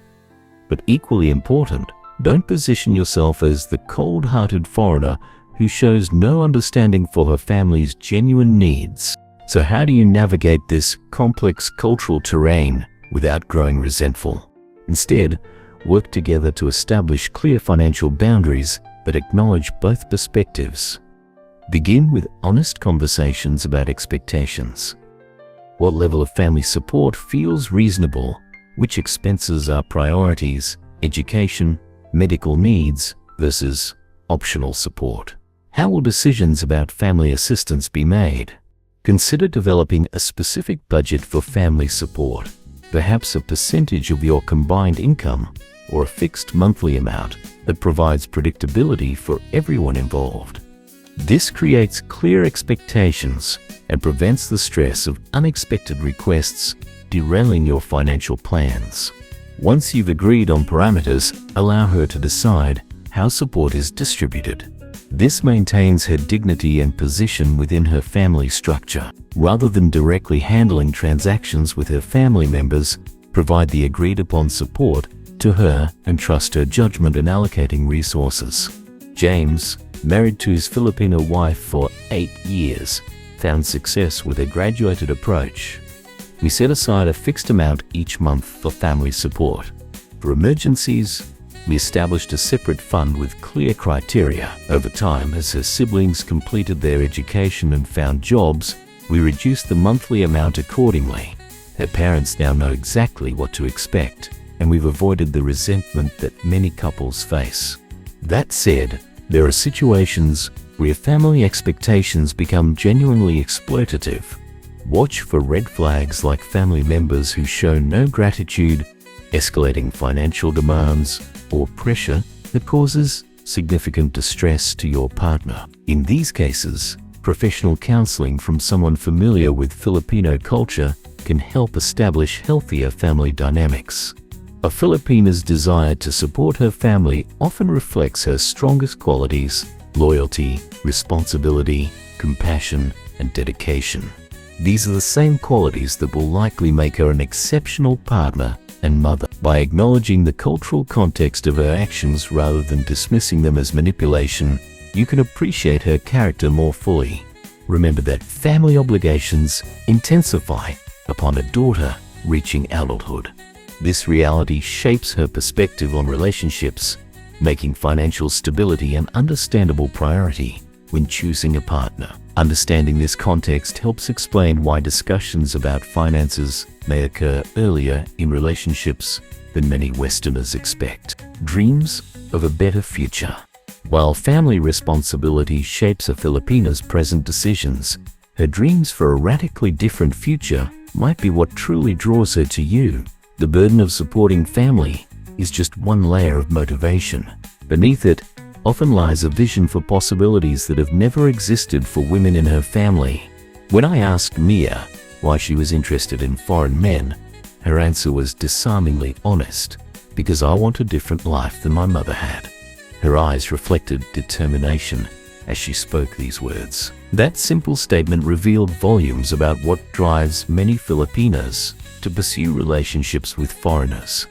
But equally important, don't position yourself as the cold-hearted foreigner who shows no understanding for her family's genuine needs. So how do you navigate this complex cultural terrain without growing resentful? Instead, Work together to establish clear financial boundaries, but acknowledge both perspectives. Begin with honest conversations about expectations. What level of family support feels reasonable? Which expenses are priorities? Education, medical needs versus optional support. How will decisions about family assistance be made? Consider developing a specific budget for family support, perhaps a percentage of your combined income or a fixed monthly amount that provides predictability for everyone involved. This creates clear expectations and prevents the stress of unexpected requests derailing your financial plans. Once you've agreed on parameters, allow her to decide how support is distributed. This maintains her dignity and position within her family structure. Rather than directly handling transactions with her family members, provide the agreed-upon support to her and trust her judgment in allocating resources. James, married to his Filipino wife for 8 years, found success with a graduated approach. We set aside a fixed amount each month for family support. For emergencies, we established a separate fund with clear criteria. Over time, as her siblings completed their education and found jobs, we reduced the monthly amount accordingly. Her parents now know exactly what to expect, and we've avoided the resentment that many couples face. That said, there are situations where family expectations become genuinely exploitative. Watch for red flags like family members who show no gratitude, escalating financial demands, or pressure that causes significant distress to your partner. In these cases, professional counseling from someone familiar with Filipino culture can help establish healthier family dynamics. A Filipina's desire to support her family often reflects her strongest qualities: loyalty, responsibility, compassion, and dedication. These are the same qualities that will likely make her an exceptional partner and mother. By acknowledging the cultural context of her actions rather than dismissing them as manipulation, you can appreciate her character more fully. Remember that family obligations intensify upon a daughter reaching adulthood. This reality shapes her perspective on relationships, making financial stability an understandable priority when choosing a partner. Understanding this context helps explain why discussions about finances may occur earlier in relationships than many Westerners expect. Dreams of a better future. While family responsibility shapes a Filipina's present decisions, her dreams for a radically different future might be what truly draws her to you. The burden of supporting family is just one layer of motivation. Beneath it often lies a vision for possibilities that have never existed for women in her family. When I asked Mia why she was interested in foreign men, her answer was disarmingly honest: because I want a different life than my mother had. Her eyes reflected determination as she spoke these words. That simple statement revealed volumes about what drives many Filipinas to pursue relationships with foreigners.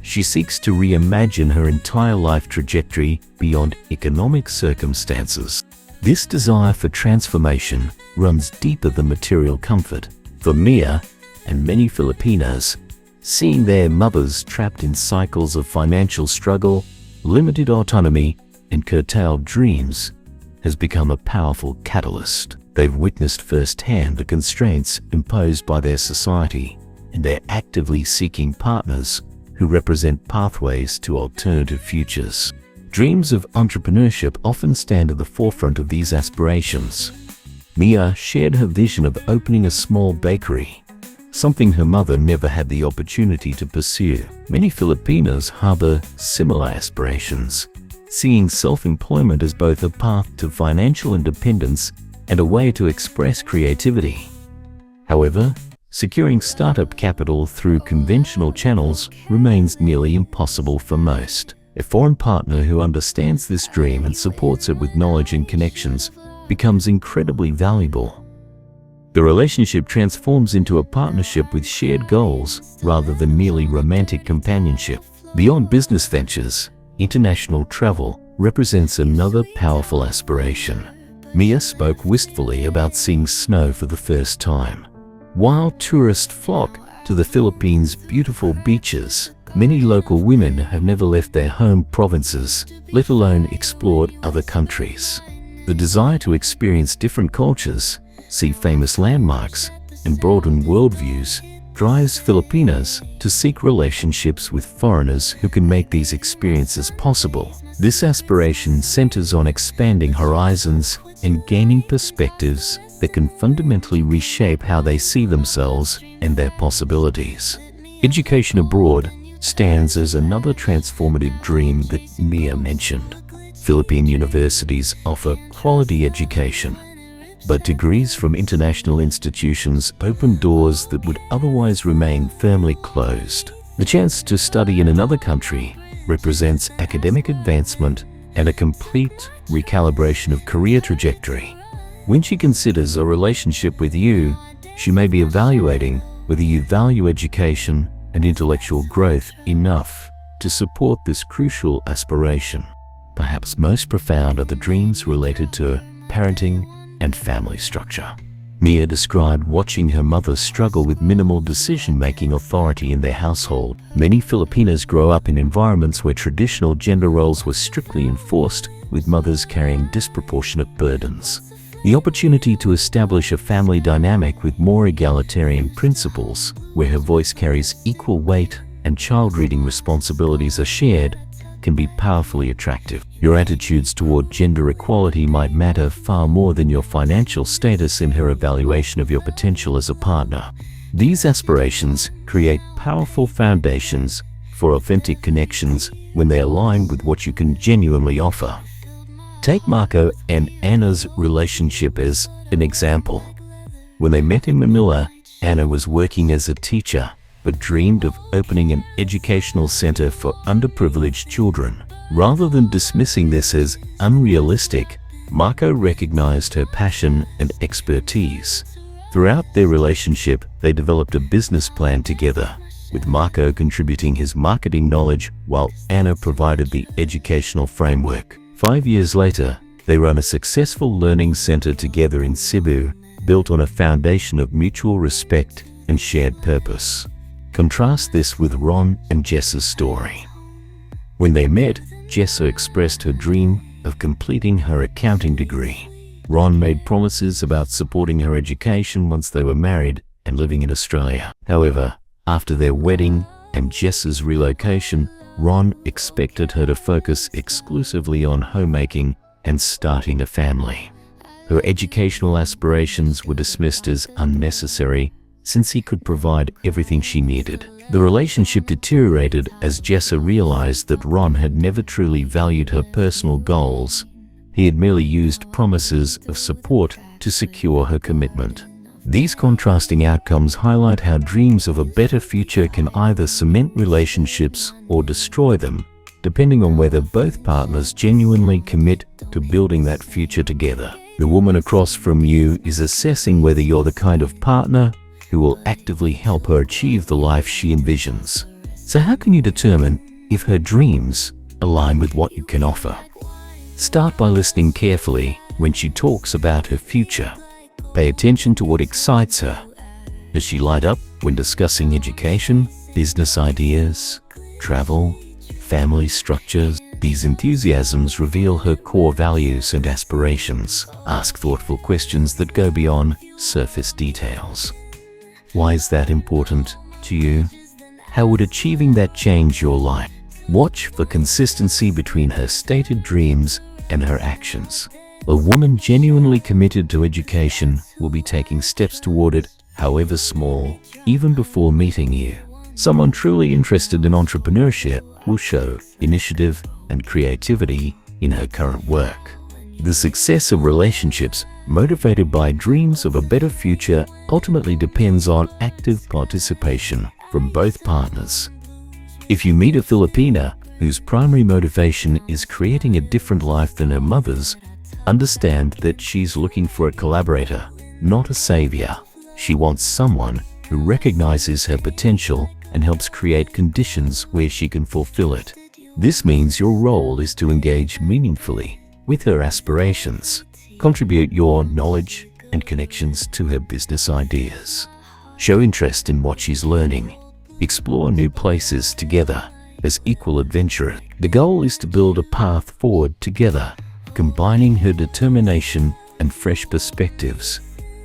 She seeks to reimagine her entire life trajectory beyond economic circumstances. This desire for transformation runs deeper than material comfort. For Mia and many Filipinas, seeing their mothers trapped in cycles of financial struggle, limited autonomy, and curtailed dreams has become a powerful catalyst. They've witnessed firsthand the constraints imposed by their society, and they're actively seeking partners who represent pathways to alternative futures. Dreams of entrepreneurship often stand at the forefront of these aspirations. Mia shared her vision of opening a small bakery, something her mother never had the opportunity to pursue. Many Filipinos harbor similar aspirations, seeing self-employment as both a path to financial independence and a way to express creativity. However, securing startup capital through conventional channels remains nearly impossible for most. A foreign partner who understands this dream and supports it with knowledge and connections becomes incredibly valuable. The relationship transforms into a partnership with shared goals rather than merely romantic companionship. Beyond business ventures, international travel represents another powerful aspiration. Mia spoke wistfully about seeing snow for the first time. While tourists flock to the Philippines' beautiful beaches, Many local women have never left their home provinces, let alone explored other countries. The desire to experience different cultures, see famous landmarks, and broaden worldviews drives Filipinas to seek relationships with foreigners who can make these experiences possible. This aspiration centers on expanding horizons and gaining perspectives that can fundamentally reshape how they see themselves and their possibilities. Education abroad stands as another transformative dream that Mia mentioned. Philippine universities offer quality education, but degrees from international institutions open doors that would otherwise remain firmly closed. The chance to study in another country represents academic advancement and a complete recalibration of career trajectory. When she considers a relationship with you, she may be evaluating whether you value education and intellectual growth enough to support this crucial aspiration. Perhaps most profound are the dreams related to parenting and family structure. Mia described watching her mother struggle with minimal decision-making authority in their household. Many Filipinas grow up in environments where traditional gender roles were strictly enforced, with mothers carrying disproportionate burdens. The opportunity to establish a family dynamic with more egalitarian principles, where her voice carries equal weight and child-rearing responsibilities are shared, can be powerfully attractive. Your attitudes toward gender equality might matter far more than your financial status in her evaluation of your potential as a partner. These aspirations create powerful foundations for authentic connections when they align with what you can genuinely offer. Take Marco and Anna's relationship as an example. When they met in Manila, Anna was working as a teacher, but dreamed of opening an educational center for underprivileged children. Rather than dismissing this as unrealistic, Marco recognized her passion and expertise. Throughout their relationship, they developed a business plan together, with Marco contributing his marketing knowledge while Anna provided the educational framework. 5 years later, they run a successful learning center together in Cebu, built on a foundation of mutual respect and shared purpose. Contrast this with Ron and Jessa's story. When they met, Jessa expressed her dream of completing her accounting degree. Ron made promises about supporting her education once they were married and living in Australia. However, after their wedding and Jessa's relocation, Ron expected her to focus exclusively on homemaking and starting a family. Her educational aspirations were dismissed as unnecessary since he could provide everything she needed. The relationship deteriorated as Jessa realized that Ron had never truly valued her personal goals. He had merely used promises of support to secure her commitment. These contrasting outcomes highlight how dreams of a better future can either cement relationships or destroy them, depending on whether both partners genuinely commit to building that future together. The woman across from you is assessing whether you're the kind of partner who will actively help her achieve the life she envisions. So how can you determine if her dreams align with what you can offer? Start by listening carefully when she talks about her future. Pay attention to what excites her. Does she light up when discussing education, business ideas, travel, family structures? These enthusiasms reveal her core values and aspirations. Ask thoughtful questions that go beyond surface details. Why is that important to you? How would achieving that change your life? Watch for consistency between her stated dreams and her actions. A woman genuinely committed to education will be taking steps toward it, however small, even before meeting you. Someone truly interested in entrepreneurship will show initiative and creativity in her current work. The success of relationships motivated by dreams of a better future ultimately depends on active participation from both partners. If you meet a Filipina whose primary motivation is creating a different life than her mother's, understand that she's looking for a collaborator, not a savior. She wants someone who recognizes her potential and helps create conditions where she can fulfill it. This means your role is to engage meaningfully with her aspirations, contribute your knowledge and connections to her business ideas, show interest in what she's learning, explore new places together as equal adventurers. The goal is to build a path forward together, combining her determination and fresh perspectives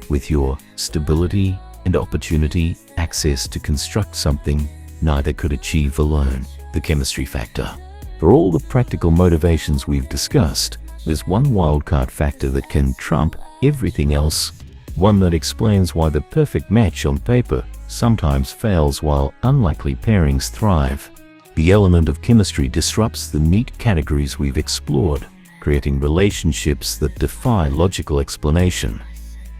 with your stability and opportunity access to construct something neither could achieve alone. The chemistry factor. For all the practical motivations we've discussed, there's one wildcard factor that can trump everything else, one that explains why the perfect match on paper sometimes fails while unlikely pairings thrive. The element of chemistry disrupts the neat categories we've explored, creating relationships that defy logical explanation.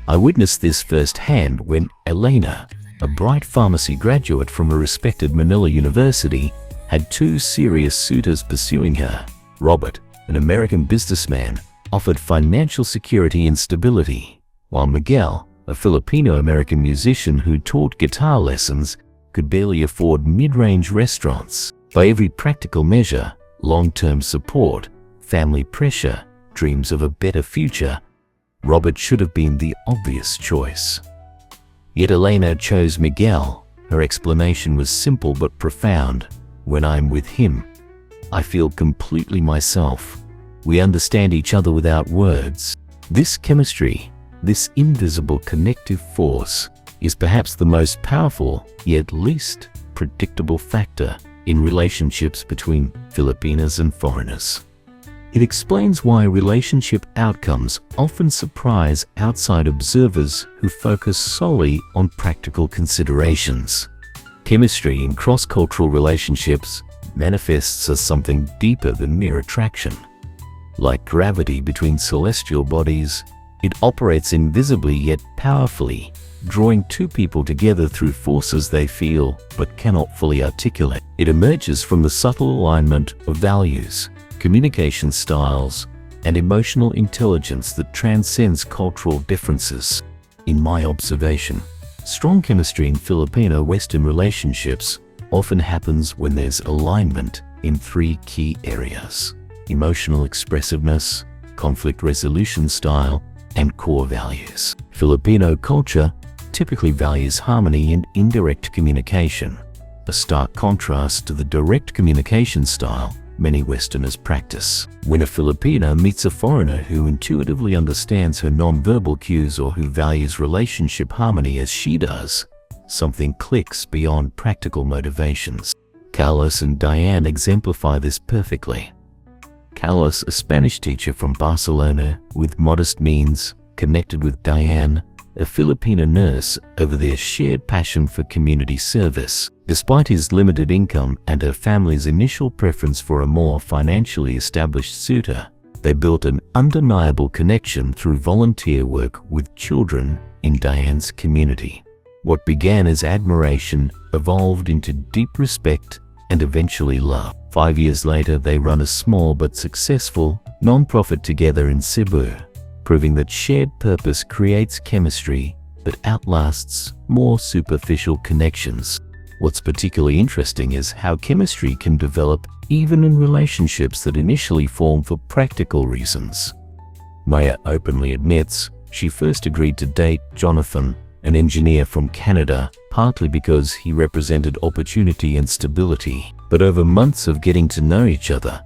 I witnessed this firsthand when Elena, a bright pharmacy graduate from a respected Manila university, had two serious suitors pursuing her. Robert, an American businessman, offered financial security and stability, while Miguel, a Filipino-American musician who taught guitar lessons, could barely afford mid-range restaurants. By every practical measure, long-term support, family pressure, dreams of a better future, Robert should have been the obvious choice. Yet Elena chose Miguel. Her explanation was simple but profound. When I'm with him, I feel completely myself. We understand each other without words. This chemistry, this invisible connective force, is perhaps the most powerful yet least predictable factor in relationships between Filipinas and foreigners. It explains why relationship outcomes often surprise outside observers who focus solely on practical considerations. Chemistry in cross-cultural relationships manifests as something deeper than mere attraction. Like gravity between celestial bodies, it operates invisibly yet powerfully, drawing two people together through forces they feel but cannot fully articulate. It emerges from the subtle alignment of values, communication styles, and emotional intelligence that transcends cultural differences. In my observation, strong chemistry in Filipino Western relationships often happens when there's alignment in three key areas: emotional expressiveness, conflict resolution style, and core values. Filipino culture typically values harmony and indirect communication, a stark contrast to the direct communication style many Westerners practice. When a Filipina meets a foreigner who intuitively understands her nonverbal cues or who values relationship harmony as she does, something clicks beyond practical motivations. Carlos and Diane exemplify this perfectly. Carlos, a Spanish teacher from Barcelona with modest means, connected with Diane, a Filipina nurse, over their shared passion for community service. Despite his limited income and her family's initial preference for a more financially established suitor, they built an undeniable connection through volunteer work with children in Diane's community. What began as admiration evolved into deep respect and eventually love. 5 years later, they run a small but successful non-profit together in Cebu, proving that shared purpose creates chemistry that outlasts more superficial connections. What's particularly interesting is how chemistry can develop even in relationships that initially form for practical reasons. Maya openly admits she first agreed to date Jonathan, an engineer from Canada, partly because he represented opportunity and stability. But over months of getting to know each other,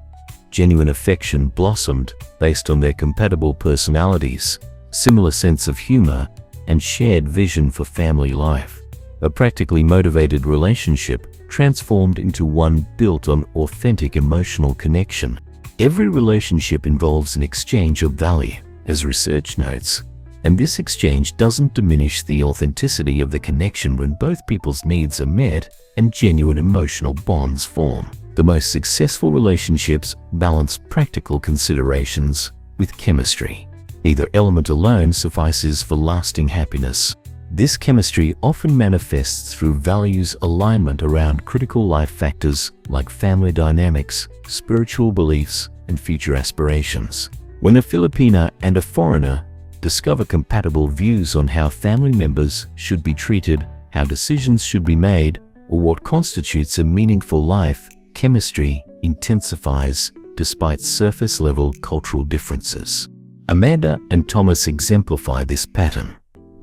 genuine affection blossomed based on their compatible personalities, similar sense of humor, and shared vision for family life. A practically motivated relationship transformed into one built on authentic emotional connection. Every relationship involves an exchange of value, as research notes, and this exchange doesn't diminish the authenticity of the connection when both people's needs are met and genuine emotional bonds form. The most successful relationships balance practical considerations with chemistry. Neither element alone suffices for lasting happiness. This chemistry often manifests through values alignment around critical life factors like family dynamics, spiritual beliefs, and future aspirations. When a Filipina and a foreigner discover compatible views on how family members should be treated, how decisions should be made, or what constitutes a meaningful life, chemistry intensifies despite surface-level cultural differences. Amanda and Thomas exemplify this pattern.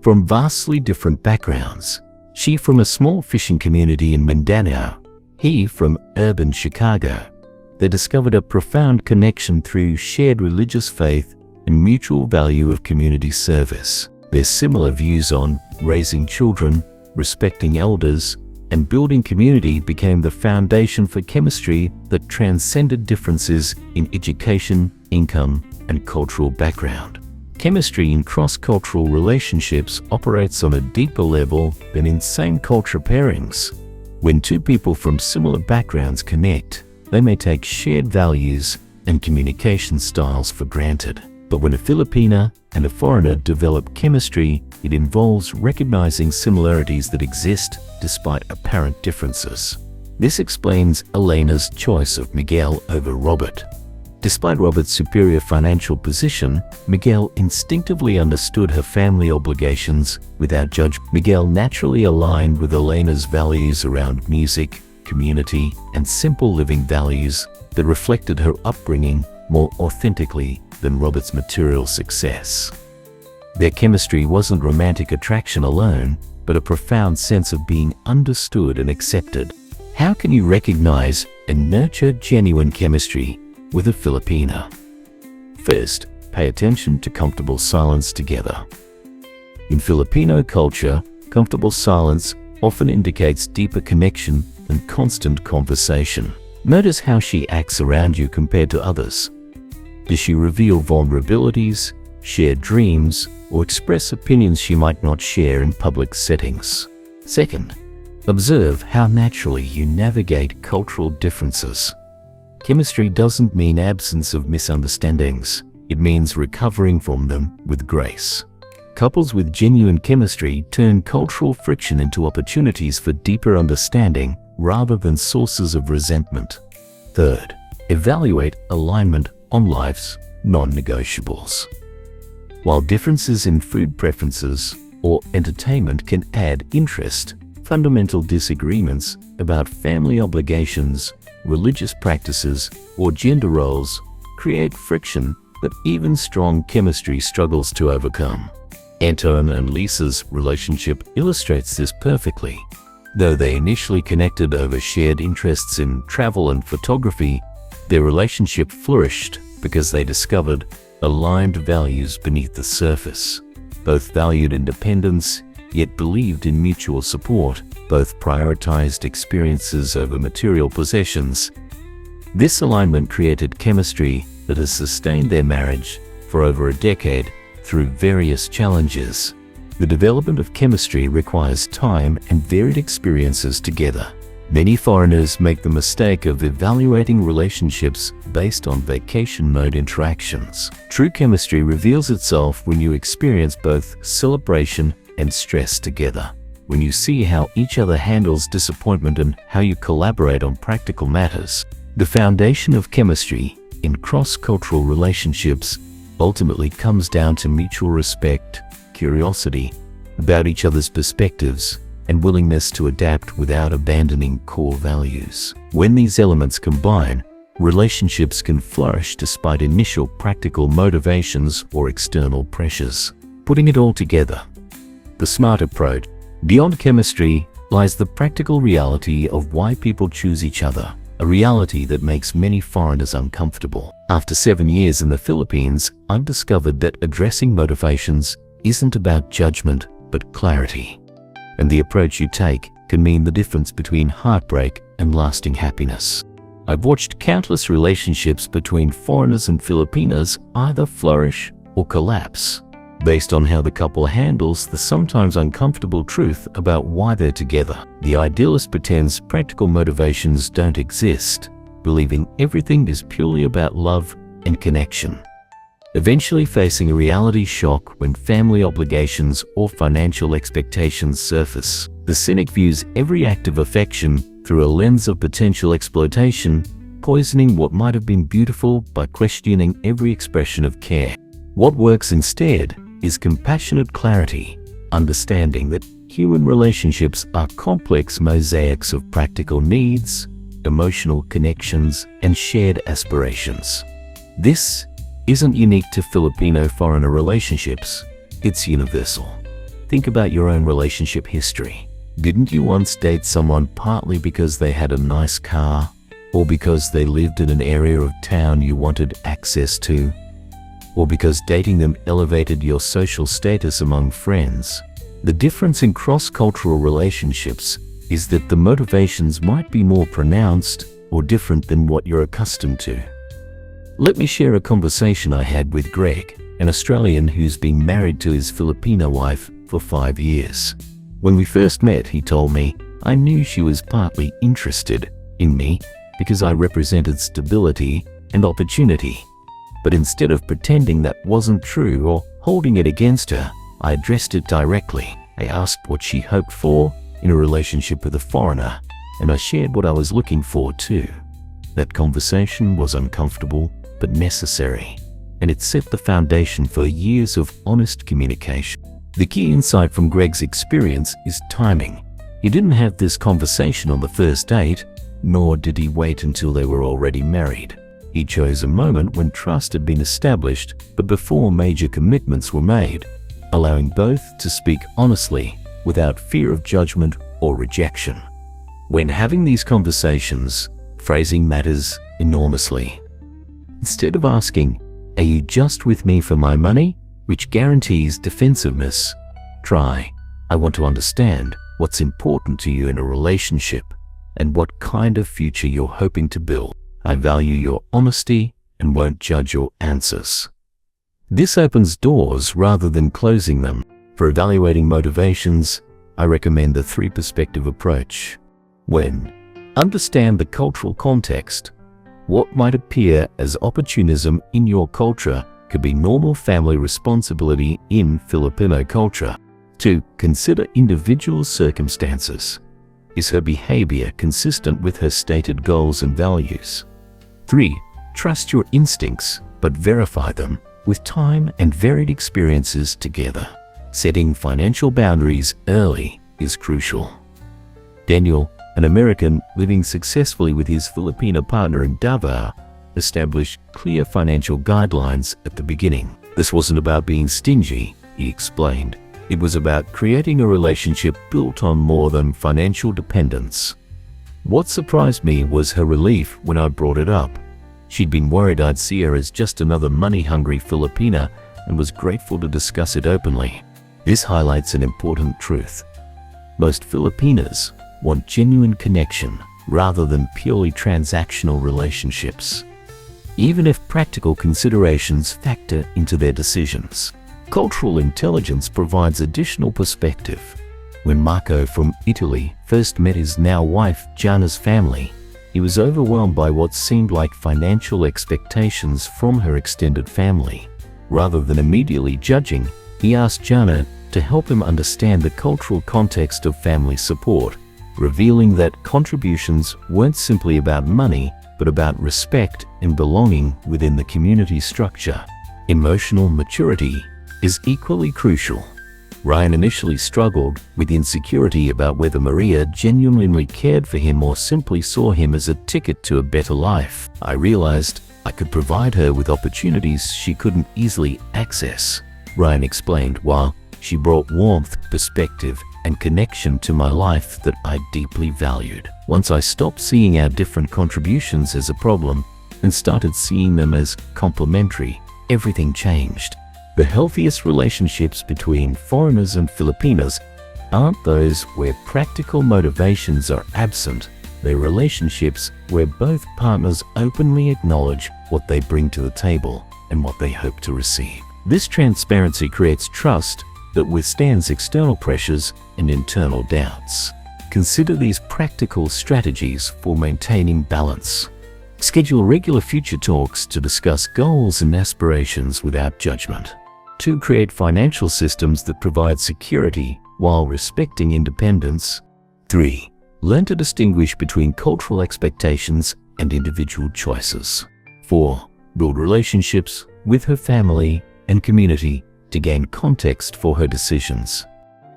From vastly different backgrounds, She from a small fishing community in Mindanao, he from urban Chicago. They discovered a profound connection through shared religious faith and mutual value of community service. Their similar views on raising children, respecting elders, and building community became the foundation for chemistry that transcended differences in education, income, and cultural background. Chemistry in cross-cultural relationships operates on a deeper level than in same-culture pairings. When two people from similar backgrounds connect, they may take shared values and communication styles for granted. But when a Filipina and a foreigner develop chemistry, it involves recognizing similarities that exist despite apparent differences. This explains Elena's choice of Miguel over Robert. Despite Robert's superior financial position, Miguel instinctively understood her family obligations without judgment. Miguel naturally aligned with Elena's values around music, community, and simple living values that reflected her upbringing more authentically than Robert's material success. Their chemistry wasn't romantic attraction alone, but a profound sense of being understood and accepted. How can you recognize and nurture genuine chemistry with a Filipina? First, pay attention to comfortable silence together. In Filipino culture, comfortable silence often indicates deeper connection than constant conversation. Notice how she acts around you compared to others. Does she reveal vulnerabilities, share dreams, or express opinions she might not share in public settings? Second, observe how naturally you navigate cultural differences. Chemistry doesn't mean absence of misunderstandings. It means recovering from them with grace. Couples with genuine chemistry turn cultural friction into opportunities for deeper understanding rather than sources of resentment. Third, evaluate alignment on life's non-negotiables. While differences in food preferences or entertainment can add interest, fundamental disagreements about family obligations, religious practices, or gender roles create friction that even strong chemistry struggles to overcome. Anton and Lisa's relationship illustrates this perfectly. Though they initially connected over shared interests in travel and photography, their relationship flourished because they discovered aligned values beneath the surface. Both valued independence, yet believed in mutual support. Both prioritized experiences over material possessions. This alignment created chemistry that has sustained their marriage for over a decade through various challenges. The development of chemistry requires time and varied experiences together. Many foreigners make the mistake of evaluating relationships based on vacation mode interactions. True chemistry reveals itself when you experience both celebration and stress together. When you see how each other handles disappointment and how you collaborate on practical matters. The foundation of chemistry in cross-cultural relationships ultimately comes down to mutual respect, curiosity about each other's perspectives, and willingness to adapt without abandoning core values. When these elements combine, relationships can flourish despite initial practical motivations or external pressures. Putting it all together, the smart approach. Beyond chemistry lies the practical reality of why people choose each other, a reality that makes many foreigners uncomfortable. After 7 years in the Philippines, I've discovered that addressing motivations isn't about judgment, but clarity. And the approach you take can mean the difference between heartbreak and lasting happiness. I've watched countless relationships between foreigners and Filipinas either flourish or collapse, based on how the couple handles the sometimes uncomfortable truth about why they're together. The idealist pretends practical motivations don't exist, believing everything is purely about love and connection. Eventually facing a reality shock when family obligations or financial expectations surface. The cynic views every act of affection through a lens of potential exploitation, poisoning what might have been beautiful by questioning every expression of care. What works instead is compassionate clarity, understanding that human relationships are complex mosaics of practical needs, emotional connections, and shared aspirations. This isn't unique to Filipino-foreigner relationships, it's universal. Think about your own relationship history. Didn't you once date someone partly because they had a nice car, or because they lived in an area of town you wanted access to, or because dating them elevated your social status among friends? The difference in cross-cultural relationships is that the motivations might be more pronounced or different than what you're accustomed to. Let me share a conversation I had with Greg, an Australian who's been married to his Filipino wife for 5 years. When we first met, he told me, I knew she was partly interested in me because I represented stability and opportunity. But instead of pretending that wasn't true or holding it against her, I addressed it directly. I asked what she hoped for in a relationship with a foreigner, and I shared what I was looking for too. That conversation was uncomfortable but necessary, and it set the foundation for years of honest communication. The key insight from Greg's experience is timing. He didn't have this conversation on the first date, nor did he wait until they were already married. He chose a moment when trust had been established, but before major commitments were made, allowing both to speak honestly without fear of judgment or rejection. When having these conversations, phrasing matters enormously. Instead of asking, "Are you just with me for my money?" which guarantees defensiveness, try, "I want to understand what's important to you in a relationship and what kind of future you're hoping to build. I value your honesty and won't judge your answers." This opens doors rather than closing them. For evaluating motivations, I recommend the 3-perspective approach. 1. Understand the cultural context. What might appear as opportunism in your culture could be normal family responsibility in Filipino culture. 2. Consider individual circumstances. Is her behavior consistent with her stated goals and values? 3. Trust your instincts, but verify them with time and varied experiences together. Setting financial boundaries early is crucial. Daniel, an American living successfully with his Filipino partner in Davao, established clear financial guidelines at the beginning. This wasn't about being stingy, he explained. It was about creating a relationship built on more than financial dependence. What surprised me was her relief when I brought it up. She'd been worried I'd see her as just another money-hungry Filipina and was grateful to discuss it openly. This highlights an important truth. Most Filipinas want genuine connection rather than purely transactional relationships, even if practical considerations factor into their decisions. Cultural intelligence provides additional perspective. When Marco from Italy first met his now wife Gianna's family, he was overwhelmed by what seemed like financial expectations from her extended family. Rather than immediately judging, he asked Gianna to help him understand the cultural context of family support, revealing that contributions weren't simply about money, but about respect and belonging within the community structure. Emotional maturity is equally crucial. Ryan initially struggled with insecurity about whether Maria genuinely cared for him or simply saw him as a ticket to a better life. I realized I could provide her with opportunities she couldn't easily access, Ryan explained, while she brought warmth, perspective, and connection to my life that I deeply valued. Once I stopped seeing our different contributions as a problem and started seeing them as complementary, everything changed. The healthiest relationships between foreigners and Filipinos aren't those where practical motivations are absent. They're relationships where both partners openly acknowledge what they bring to the table and what they hope to receive. This transparency creates trust that withstands external pressures and internal doubts. Consider these practical strategies for maintaining balance. Schedule regular future talks to discuss goals and aspirations without judgment. 2. Create financial systems that provide security while respecting independence. 3. Learn to distinguish between cultural expectations and individual choices. 4. Build relationships with her family and community to gain context for her decisions.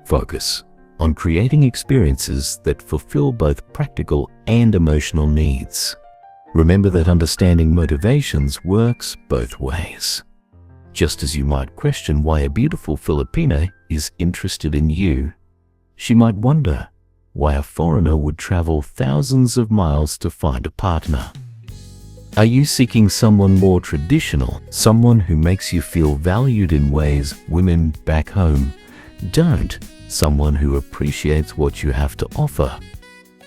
Focus on creating experiences that fulfill both practical and emotional needs. Remember that understanding motivations works both ways. Just as you might question why a beautiful Filipina is interested in you, she might wonder, why a foreigner would travel thousands of miles to find a partner. Are you seeking someone more traditional, someone who makes you feel valued in ways women back home don't, someone who appreciates what you have to offer?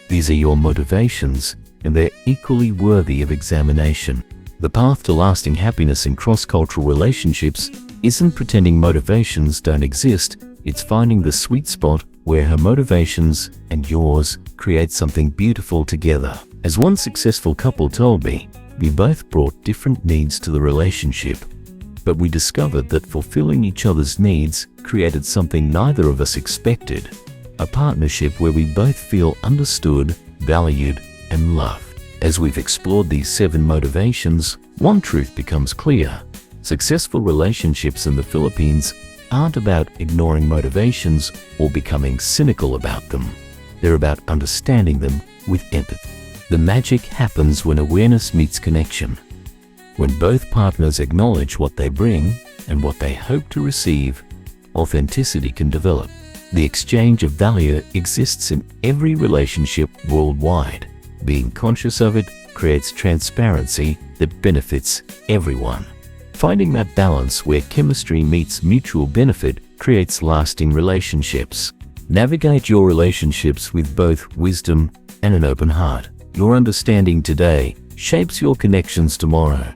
These are your motivations, and they're equally worthy of examination. The path to lasting happiness in cross-cultural relationships isn't pretending motivations don't exist, it's finding the sweet spot where her motivations and yours create something beautiful together. As one successful couple told me, we both brought different needs to the relationship, but we discovered that fulfilling each other's needs created something neither of us expected, a partnership where we both feel understood, valued, and loved. As we've explored these 7 motivations, one truth becomes clear. Successful relationships in the Philippines aren't about ignoring motivations or becoming cynical about them. They're about understanding them with empathy. The magic happens when awareness meets connection. When both partners acknowledge what they bring and what they hope to receive, authenticity can develop. The exchange of value exists in every relationship worldwide. Being conscious of it creates transparency that benefits everyone. Finding that balance where chemistry meets mutual benefit creates lasting relationships. Navigate your relationships with both wisdom and an open heart. Your understanding today shapes your connections tomorrow.